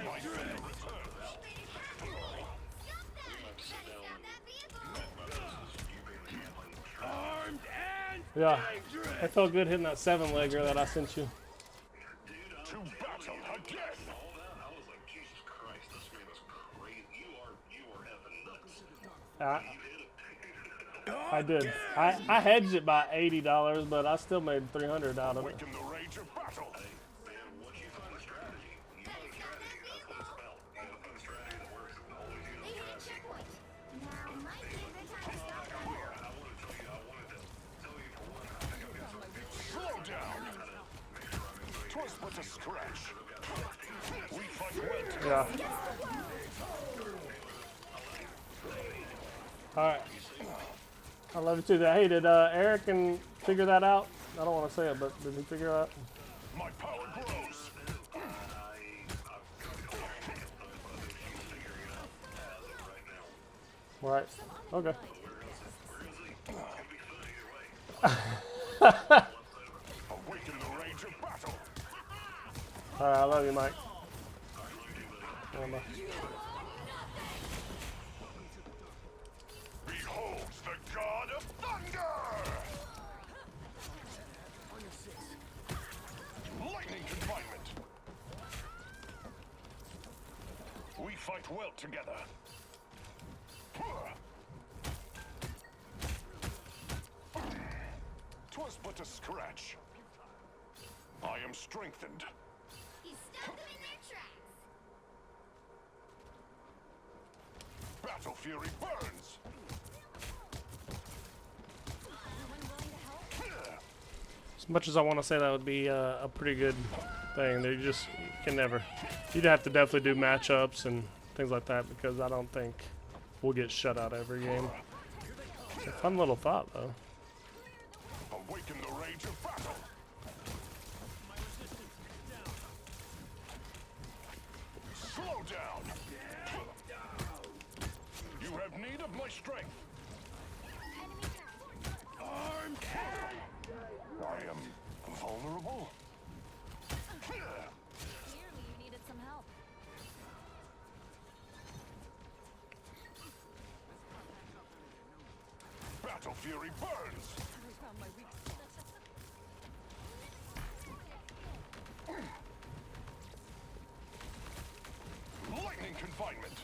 [SPEAKER 8] My fear returns.
[SPEAKER 7] we might sit down and bet my business, you being the gambling strategy.
[SPEAKER 1] Yeah, it felt good hitting that 7-legger that I sent you.
[SPEAKER 7] Dude, I'm
[SPEAKER 8] To
[SPEAKER 7] telling
[SPEAKER 8] battle
[SPEAKER 7] you,
[SPEAKER 8] again.
[SPEAKER 7] all that, I was like, Jesus Christ, this man is crazy. You are effing nuts.
[SPEAKER 1] I,
[SPEAKER 7] You hit it.
[SPEAKER 1] I did. I hedged it by $80, but I still made $300 out of it.
[SPEAKER 8] Awaken the rage of battle.
[SPEAKER 7] Man, once you find a strategy, that's what it's about. You gotta find a strategy that works and always use
[SPEAKER 3] They
[SPEAKER 7] the
[SPEAKER 3] hit a
[SPEAKER 7] strategy.
[SPEAKER 3] checkpoint. Now might be a good time to stop the war.
[SPEAKER 7] I wanted to tell you for one, I think I've got something going here.
[SPEAKER 8] Slow down.
[SPEAKER 7] Make sure I'm in
[SPEAKER 8] 'Twas but a scratch. We fight well together.
[SPEAKER 1] Yeah. All right. I love you too. Hey, did Eric and figure that out? I don't want to say it, but did he figure it out?
[SPEAKER 8] My power grows.
[SPEAKER 1] Right. Okay.
[SPEAKER 8] Awaken the rage of battle.
[SPEAKER 1] All right. I love you, Mike. Bye.
[SPEAKER 8] Beholds the god of thunder. Lightning confinement. We fight well together. 'Twas but a scratch. I am strengthened.
[SPEAKER 3] He stuck them in their tracks.
[SPEAKER 8] Battle fury burns.
[SPEAKER 1] As much as I want to say that would be a pretty good thing, they just can never. You'd have to definitely do matchups and things like that, because I don't think we'll get shut out every game. It's a fun little thought, though.
[SPEAKER 8] Awaken the rage of battle. need of my strength.
[SPEAKER 3] Enemy down.
[SPEAKER 8] I am vulnerable.
[SPEAKER 5] Clearly you needed some help.
[SPEAKER 8] Battle fury burns.
[SPEAKER 5] I found my weak spot.
[SPEAKER 8] Lightning confinement.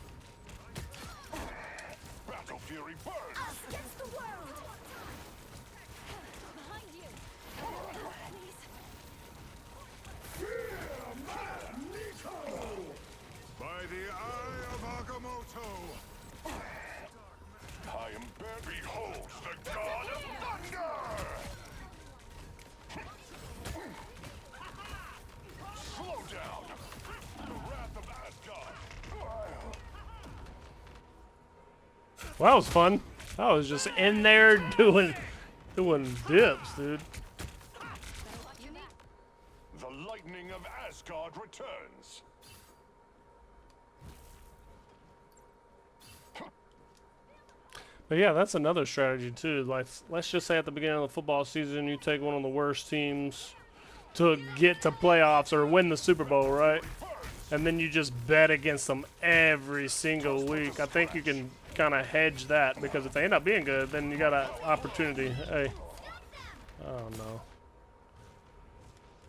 [SPEAKER 8] Battle fury burns.
[SPEAKER 3] Us against the world.
[SPEAKER 5] Behind you. Please.
[SPEAKER 4] By the eye of Agamotto!
[SPEAKER 8] I am beholds the god of thunder. Slow down. The wrath of Asgard.
[SPEAKER 1] Well, that was fun. I was just in there doing dips, dude.
[SPEAKER 8] The lightning of Asgard returns.
[SPEAKER 1] But yeah, that's another strategy too. Like, let's just say at the beginning of the football season, you take one of the worst teams to get to playoffs or win the Super Bowl, right? And then you just bet against them every single week. I think you can kind of hedge that, because if they end up being good, then you got an opportunity. Hey. Oh no.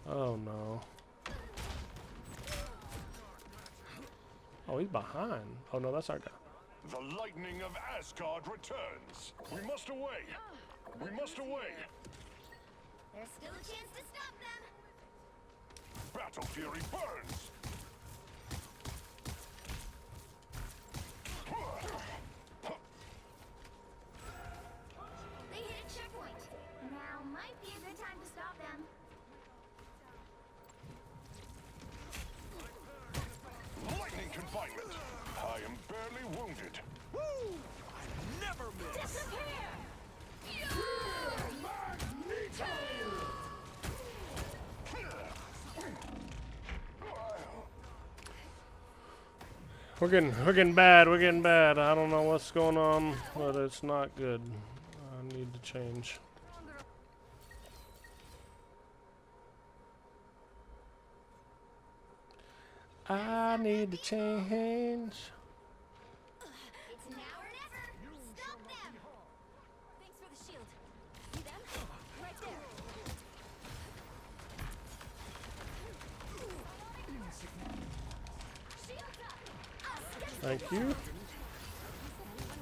[SPEAKER 1] Oh no. Oh, he's behind. Oh no, that's our guy.
[SPEAKER 8] The lightning of Asgard returns. We must away. We must away.
[SPEAKER 3] There's still a chance to stop them.
[SPEAKER 8] Battle fury burns.
[SPEAKER 3] They hit a checkpoint. Now might be a good time to stop them.
[SPEAKER 8] Lightning confinement. I am barely wounded.
[SPEAKER 2] Woo! I never miss!
[SPEAKER 1] We're getting bad. We're getting bad. I don't know what's going on, but it's not good. I need to change. I need to change.
[SPEAKER 3] It's now or never. Stop them.
[SPEAKER 5] Thanks for the shield. See them? Right there.
[SPEAKER 3] Shields up. Us against
[SPEAKER 1] Thank you.
[SPEAKER 5] Anyone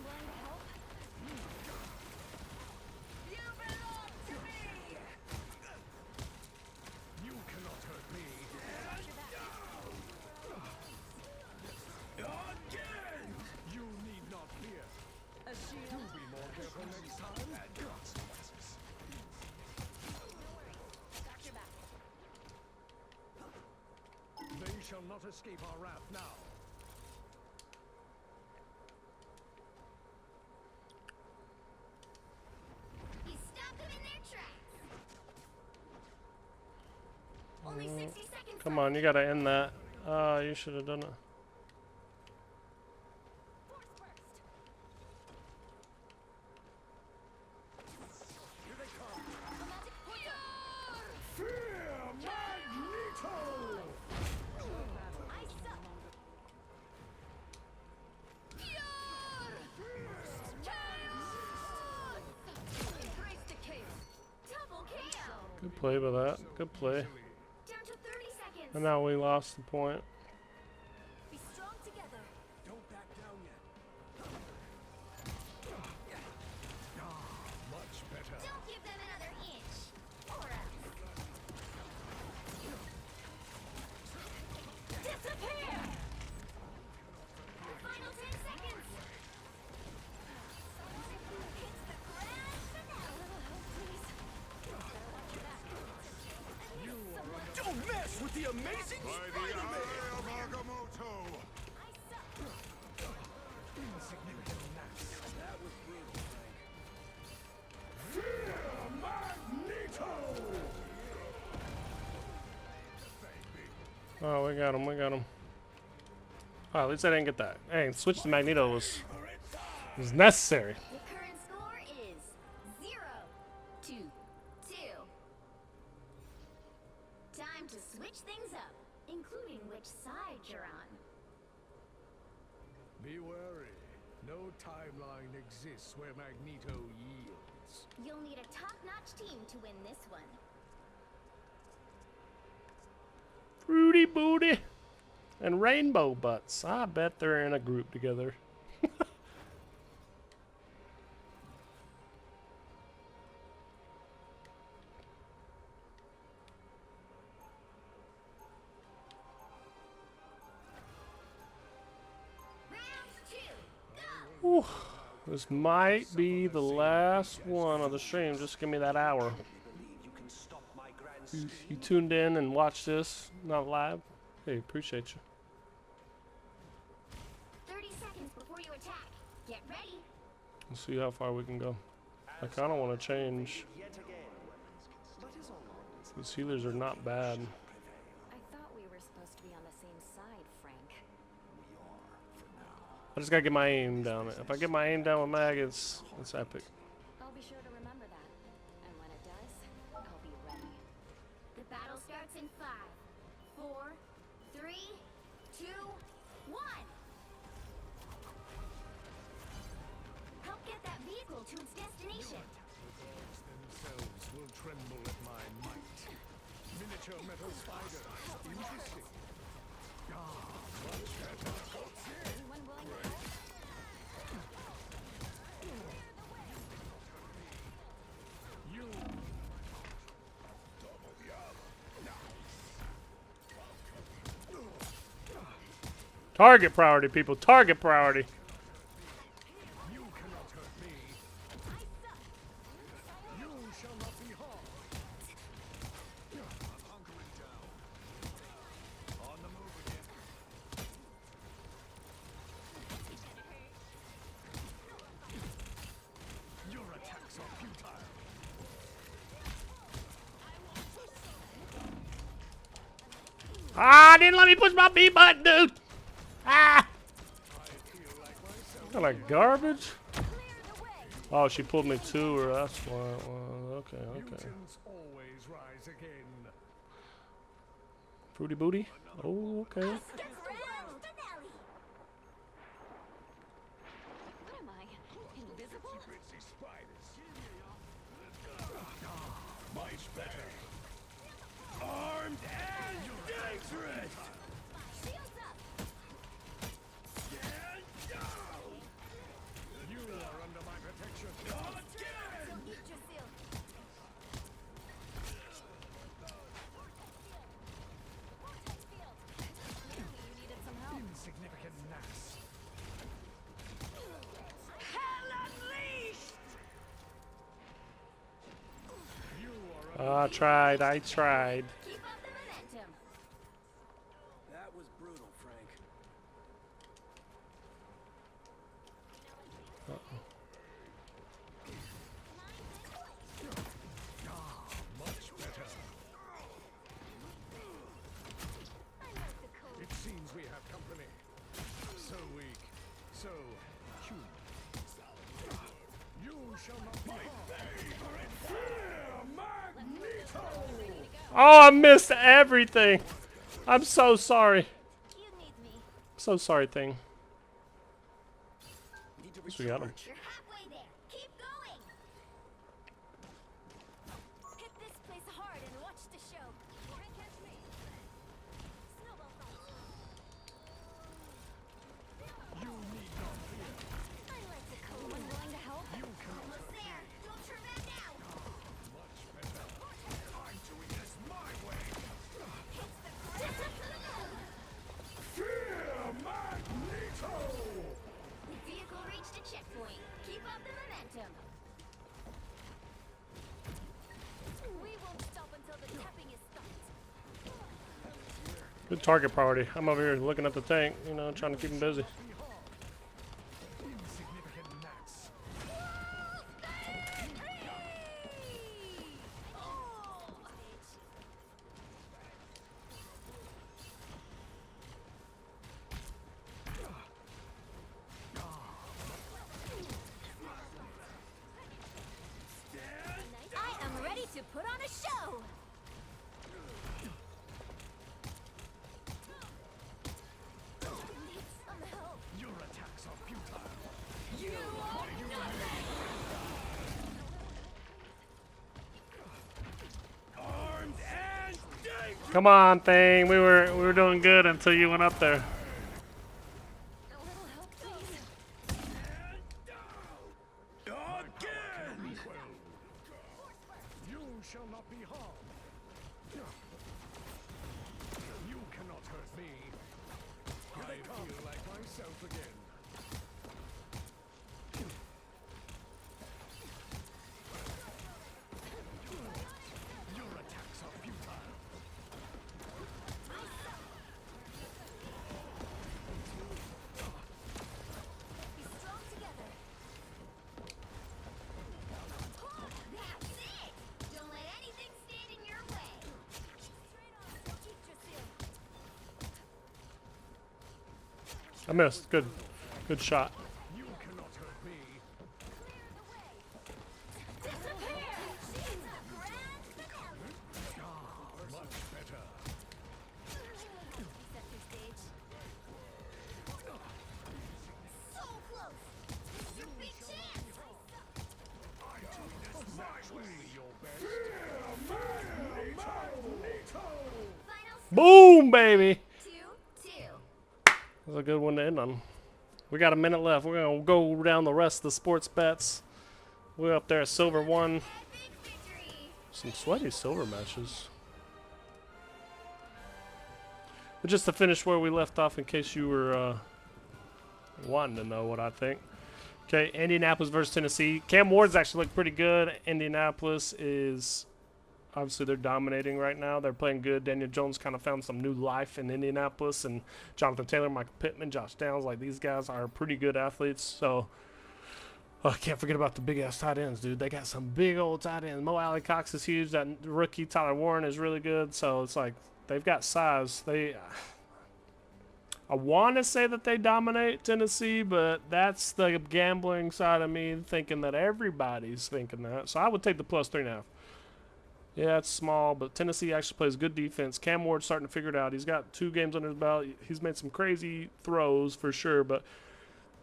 [SPEAKER 5] willing to help?
[SPEAKER 2] You belong to me! You cannot hurt me. Again! You need not fear.
[SPEAKER 6] A shield.
[SPEAKER 2] Be more careful next time.
[SPEAKER 5] Got your back.
[SPEAKER 2] They shall not escape our wrath now.
[SPEAKER 3] You stop them in their tracks. Only 60 seconds.
[SPEAKER 1] Come on, you gotta end that. You should have done it.
[SPEAKER 5] Force first.
[SPEAKER 2] Here they come.
[SPEAKER 5] The magic portal.
[SPEAKER 2] Fear Magneto!
[SPEAKER 5] I suck. Embrace the chaos.
[SPEAKER 3] Double KO.
[SPEAKER 1] Good play by that. Good play.
[SPEAKER 3] Down to 30 seconds.
[SPEAKER 1] And now we lost the point.
[SPEAKER 5] Be strong together.
[SPEAKER 2] Don't back down yet. Much better.
[SPEAKER 3] Don't give them another inch. Or else. Disappear. Final 10 seconds. Hits the grand finale.
[SPEAKER 5] A little help, please. Better watch your back.
[SPEAKER 2] Don't mess with the amazing
[SPEAKER 4] By the
[SPEAKER 2] Spider-Man!
[SPEAKER 4] eye of Agamotto!
[SPEAKER 5] I suck.
[SPEAKER 2] Insignificant gnats. That was brutal, Frank.
[SPEAKER 4] Fear Magneto!
[SPEAKER 1] Oh, we got him. We got him. Oh, at least I didn't get that. Hey, switch to Magneto was It was necessary.
[SPEAKER 3] The current score is 0-2. Time to switch things up, including which side you're on.
[SPEAKER 2] Be wary. No timeline exists where Magneto yields.
[SPEAKER 3] You'll need a top-notch team to win this one.
[SPEAKER 1] Fruity Booty and Rainbow Butts. I bet they're in a group together.
[SPEAKER 3] Round 2, go!
[SPEAKER 1] Whew. This might be the last one of the stream. Just give me that hour. You tuned in and watched this, not live? Hey, appreciate you.
[SPEAKER 3] 30 seconds before you attack. Get ready.
[SPEAKER 1] Let's see how far we can go. I kind of want to change. These healers are not bad.
[SPEAKER 5] I thought we were supposed to be on the same side, Frank.
[SPEAKER 1] I just gotta get my aim down. If I get my aim down with Mag, it's epic.
[SPEAKER 5] I'll be sure to remember that. And when it does, I'll be ready.
[SPEAKER 3] The battle starts in 5, 4, 3, 2, 1. Help get that vehicle to its destination.
[SPEAKER 2] Themselves will tremble at my might. Miniature metal spiders. Interesting. Much better.
[SPEAKER 5] Anyone willing to help?
[SPEAKER 2] You.
[SPEAKER 1] Target priority, people. Target priority.
[SPEAKER 2] You cannot hurt me. You shall not be harmed. I'm hunkering down. On the move again. Your attacks are futile.
[SPEAKER 1] Ah, didn't let me push my B button, dude. Ah! Kind of garbage. Oh, she pulled me to her. That's why. Well, okay.
[SPEAKER 2] Mutants always rise again.
[SPEAKER 1] Fruity Booty. Oh, okay.
[SPEAKER 3] Round finale.
[SPEAKER 5] What am I? Invisible?
[SPEAKER 2] Ritzy spiders. Much better. Armed and dangerous.
[SPEAKER 3] Shields up.
[SPEAKER 2] You are under my protection.
[SPEAKER 3] Don't eat your seal.
[SPEAKER 5] You needed some help.
[SPEAKER 2] Insignificant gnats. You are
[SPEAKER 1] I tried. I tried.
[SPEAKER 3] Keep up the momentum.
[SPEAKER 2] That was brutal, Frank. Much better. It seems we have company. So weak, so human. You shall not be
[SPEAKER 1] Oh, I missed everything. I'm so sorry.
[SPEAKER 3] You need me.
[SPEAKER 1] So sorry, thing. We got him.
[SPEAKER 3] You're halfway there. Keep going. Hit this place hard and watch the show. Can't catch me. Snowball fight.
[SPEAKER 2] You need not fear.
[SPEAKER 3] I like the cold.
[SPEAKER 5] Anyone willing to help?
[SPEAKER 2] You cannot
[SPEAKER 3] Almost there. Don't turn back now.
[SPEAKER 2] much better. I'm doing this my way. Fear Magneto!
[SPEAKER 3] The vehicle reached a checkpoint. Keep up the momentum. We won't stop until the tapping is stopped.
[SPEAKER 1] Good target priority. I'm over here looking at the tank, you know, trying to keep him busy.
[SPEAKER 2] Insignificant gnats.
[SPEAKER 1] Come on, thing. We were doing good until you went up there.
[SPEAKER 5] A little help, please.
[SPEAKER 2] Again! You shall not be harmed. You cannot hurt me. I feel like myself again. Your attacks are futile.
[SPEAKER 3] Be strong together. That's it! Don't let anything stand in your way. Straight on. Keep your seal.
[SPEAKER 1] I missed. Good shot.
[SPEAKER 2] You cannot hurt me.
[SPEAKER 3] Clear the way. Disappear! She's a grand finale.
[SPEAKER 2] Much better.
[SPEAKER 3] Center stage. So close. This is your big chance.
[SPEAKER 2] Only your best.
[SPEAKER 3] Final
[SPEAKER 1] Boom, baby.
[SPEAKER 3] 2-2.
[SPEAKER 1] That's a good one to end on. We got a minute left. We're gonna go down the rest of the sports bets. We're up there at silver 1.
[SPEAKER 3] Epic victory.
[SPEAKER 1] Some sweaty silver matches. But just to finish where we left off, in case you were wanting to know what I think. Okay, Indianapolis versus Tennessee. Cam Ward's actually looked pretty good. Indianapolis is obviously they're dominating right now. They're playing good. Daniel Jones kind of found some new life in Indianapolis, and Jonathan Taylor, Michael Pittman, Josh Downs, like these guys are pretty good athletes. So I can't forget about the big ass tight ends, dude. They got some big old tight ends. Mo Alley Cox is huge. That rookie Tyler Warren is really good. So it's like they've got size. I want to say that they dominate Tennessee, but that's the gambling side of me thinking that everybody's thinking that. So I would take the plus 3.5. Yeah, it's small, but Tennessee actually plays good defense. Cam Ward's starting to figure it out. He's got 2 games under his belt. He's made some crazy throws for sure, but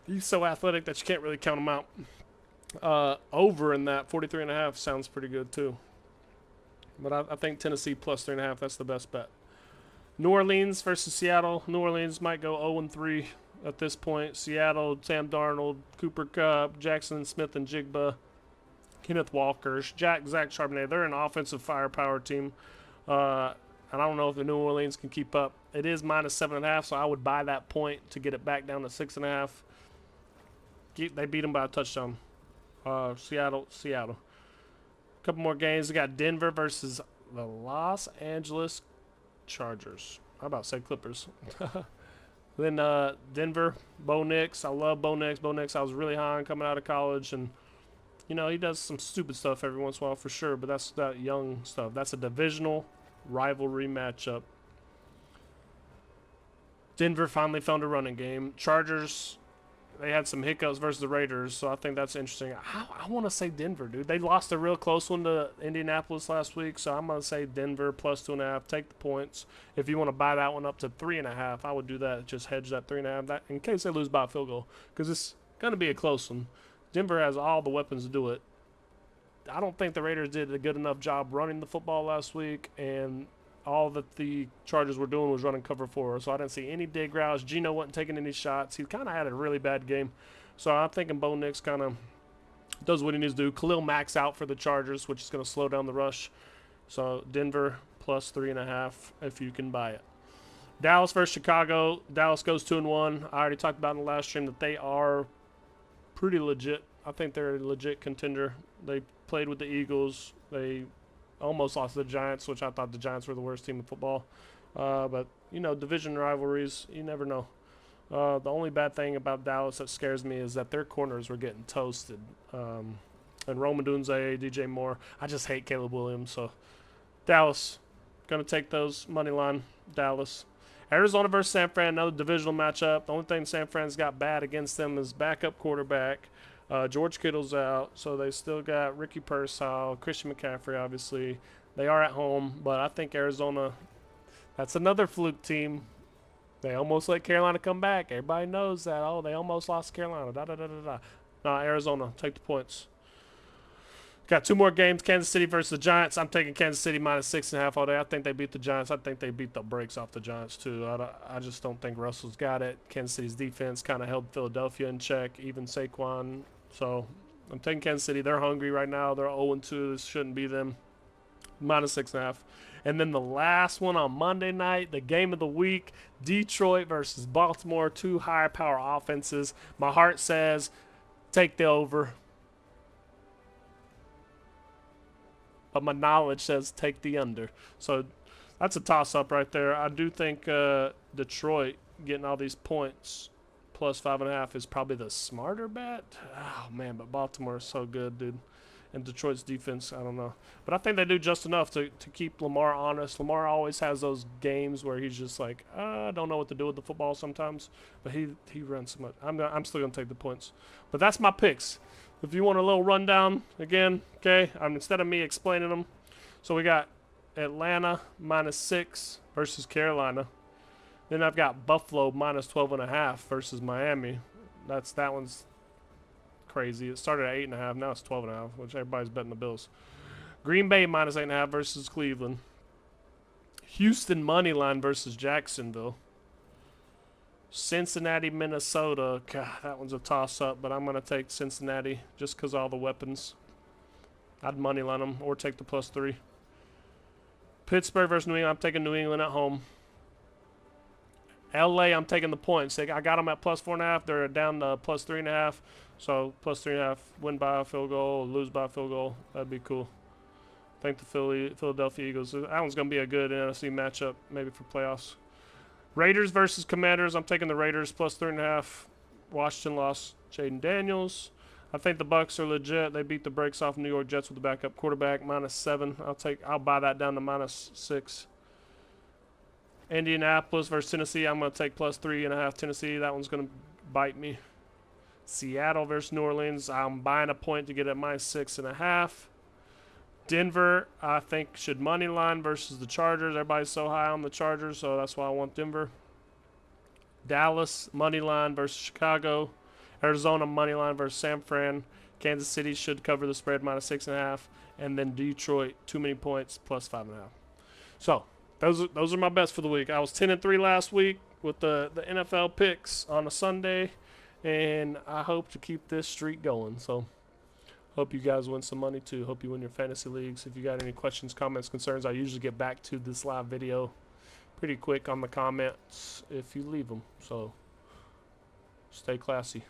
[SPEAKER 1] he's so athletic that you can't really count him out. Over in that 43.5 sounds pretty good too. But I think Tennessee plus 3.5. That's the best bet. New Orleans versus Seattle. New Orleans might go 0-3 at this point. Seattle, Sam Darnold, Cooper Kupp, Jackson Smith and Jigba, Kenneth Walker, Zach Charbonnet. They're an offensive firepower team. And I don't know if the New Orleans can keep up. It is minus 7.5, so I would buy that point to get it back down to 6.5. They beat them by a touchdown. Seattle. A couple more games. We got Denver versus the Los Angeles Chargers. How about say Clippers? Then Denver, Bo Nix. I love Bo Nix. Bo Nix, I was really high on coming out of college, and you know he does some stupid stuff every once in a while for sure. But that's that young stuff. That's a divisional rivalry matchup. Denver finally found a running game. Chargers, they had some hiccups versus the Raiders, so I think that's interesting. I want to say Denver, dude. They lost a real close one to Indianapolis last week, so I'm going to say Denver plus 2.5. Take the points. If you want to buy that one up to 3.5, I would do that. Just hedge that 3.5 that in case they lose by a field goal, because it's going to be a close one. Denver has all the weapons to do it. I don't think the Raiders did a good enough job running the football last week, and all that the Chargers were doing was running cover 4. So I didn't see any dig routes. Geno wasn't taking any shots. He kind of had a really bad game. So I'm thinking Bo Nix kind of does what he needs to do. Khalil Mack's out for the Chargers, which is going to slow down the rush. So Denver plus 3.5 if you can buy it. Dallas versus Chicago. Dallas goes 2-1. I already talked about in the last stream that they are pretty legit. I think they're a legit contender. They played with the Eagles. They almost lost to the Giants, which I thought the Giants were the worst team in football. But, you know, division rivalries, you never know. The only bad thing about Dallas that scares me is that their corners were getting toasted. And Rome Odunze, DJ Moore. I just hate Caleb Williams. So, Dallas, going to take those money line. Dallas. Arizona versus San Fran, another divisional matchup. The only thing San Fran's got bad against them is backup quarterback. George Kittle's out, so they still got Ricky Pearsall, Christian McCaffrey, obviously. They are at home, but I think Arizona, that's another fluke team. They almost let Carolina come back. Everybody knows that. Oh, they almost lost to Carolina. No, Arizona, take the points. Got 2 more games. Kansas City versus the Giants. I'm taking Kansas City minus 6.5 all day. I think they beat the Giants. I think they beat the brakes off the Giants, too. I just don't think Russell's got it. Kansas City's defense kind of held Philadelphia in check, even Saquon. So I'm taking Kansas City. They're hungry right now. They're 0-2. This shouldn't be them. Minus 6.5. And then the last one on Monday night, the game of the week, Detroit versus Baltimore. 2 high-power offenses. My heart says take the over. But my knowledge says take the under. So that's a toss-up right there. I do think Detroit getting all these points plus 5.5 is probably the smarter bet. Oh, man, but Baltimore is so good, dude. And Detroit's defense, I don't know. But I think they do just enough to keep Lamar honest. Lamar always has those games where he's just like, I don't know what to do with the football sometimes. But he runs so much. I'm still going to take the points. But that's my picks. If you want a little rundown, again, okay, instead of me explaining them. So we got Atlanta minus 6 versus Carolina. Then I've got Buffalo minus 12.5 versus Miami. That one's crazy. It started at 8.5, now it's 12.5, which everybody's betting the Bills. Green Bay minus 8.5 versus Cleveland. Houston money line versus Jacksonville. Cincinnati, Minnesota. God, that one's a toss-up, but I'm going to take Cincinnati just because all the weapons. I'd money line them or take the +3. Pittsburgh versus New England. I'm taking New England at home. LA, I'm taking the points. I got them at +4.5. They're down to +3.5. So +3.5. Win by a field goal, lose by a field goal. That'd be cool. I think the Philadelphia Eagles. That one's going to be a good NFC matchup, maybe for playoffs. Raiders versus Commanders. I'm taking the Raiders +3.5. Washington lost Jaden Daniels. I think the Bucs are legit. They beat the brakes off New York Jets with the backup quarterback -7. I'll buy that down to -6. Indianapolis versus Tennessee. I'm going to take +3.5 Tennessee. That one's going to bite me. Seattle versus New Orleans. I'm buying a point to get at -6.5. Denver, I think, should money line versus the Chargers. Everybody's so high on the Chargers, so that's why I want Denver. Dallas, money line versus Chicago. Arizona, money line versus San Fran. Kansas City should cover the spread -6.5. And then Detroit, too many points, +5.5. So those are my bets for the week. I was 10-3 last week with the NFL picks on a Sunday, and I hope to keep this streak going. So hope you guys win some money too. Hope you win your fantasy leagues. If you got any questions, comments, concerns, I usually get back to this live video pretty quick on the comments if you leave them. So stay classy.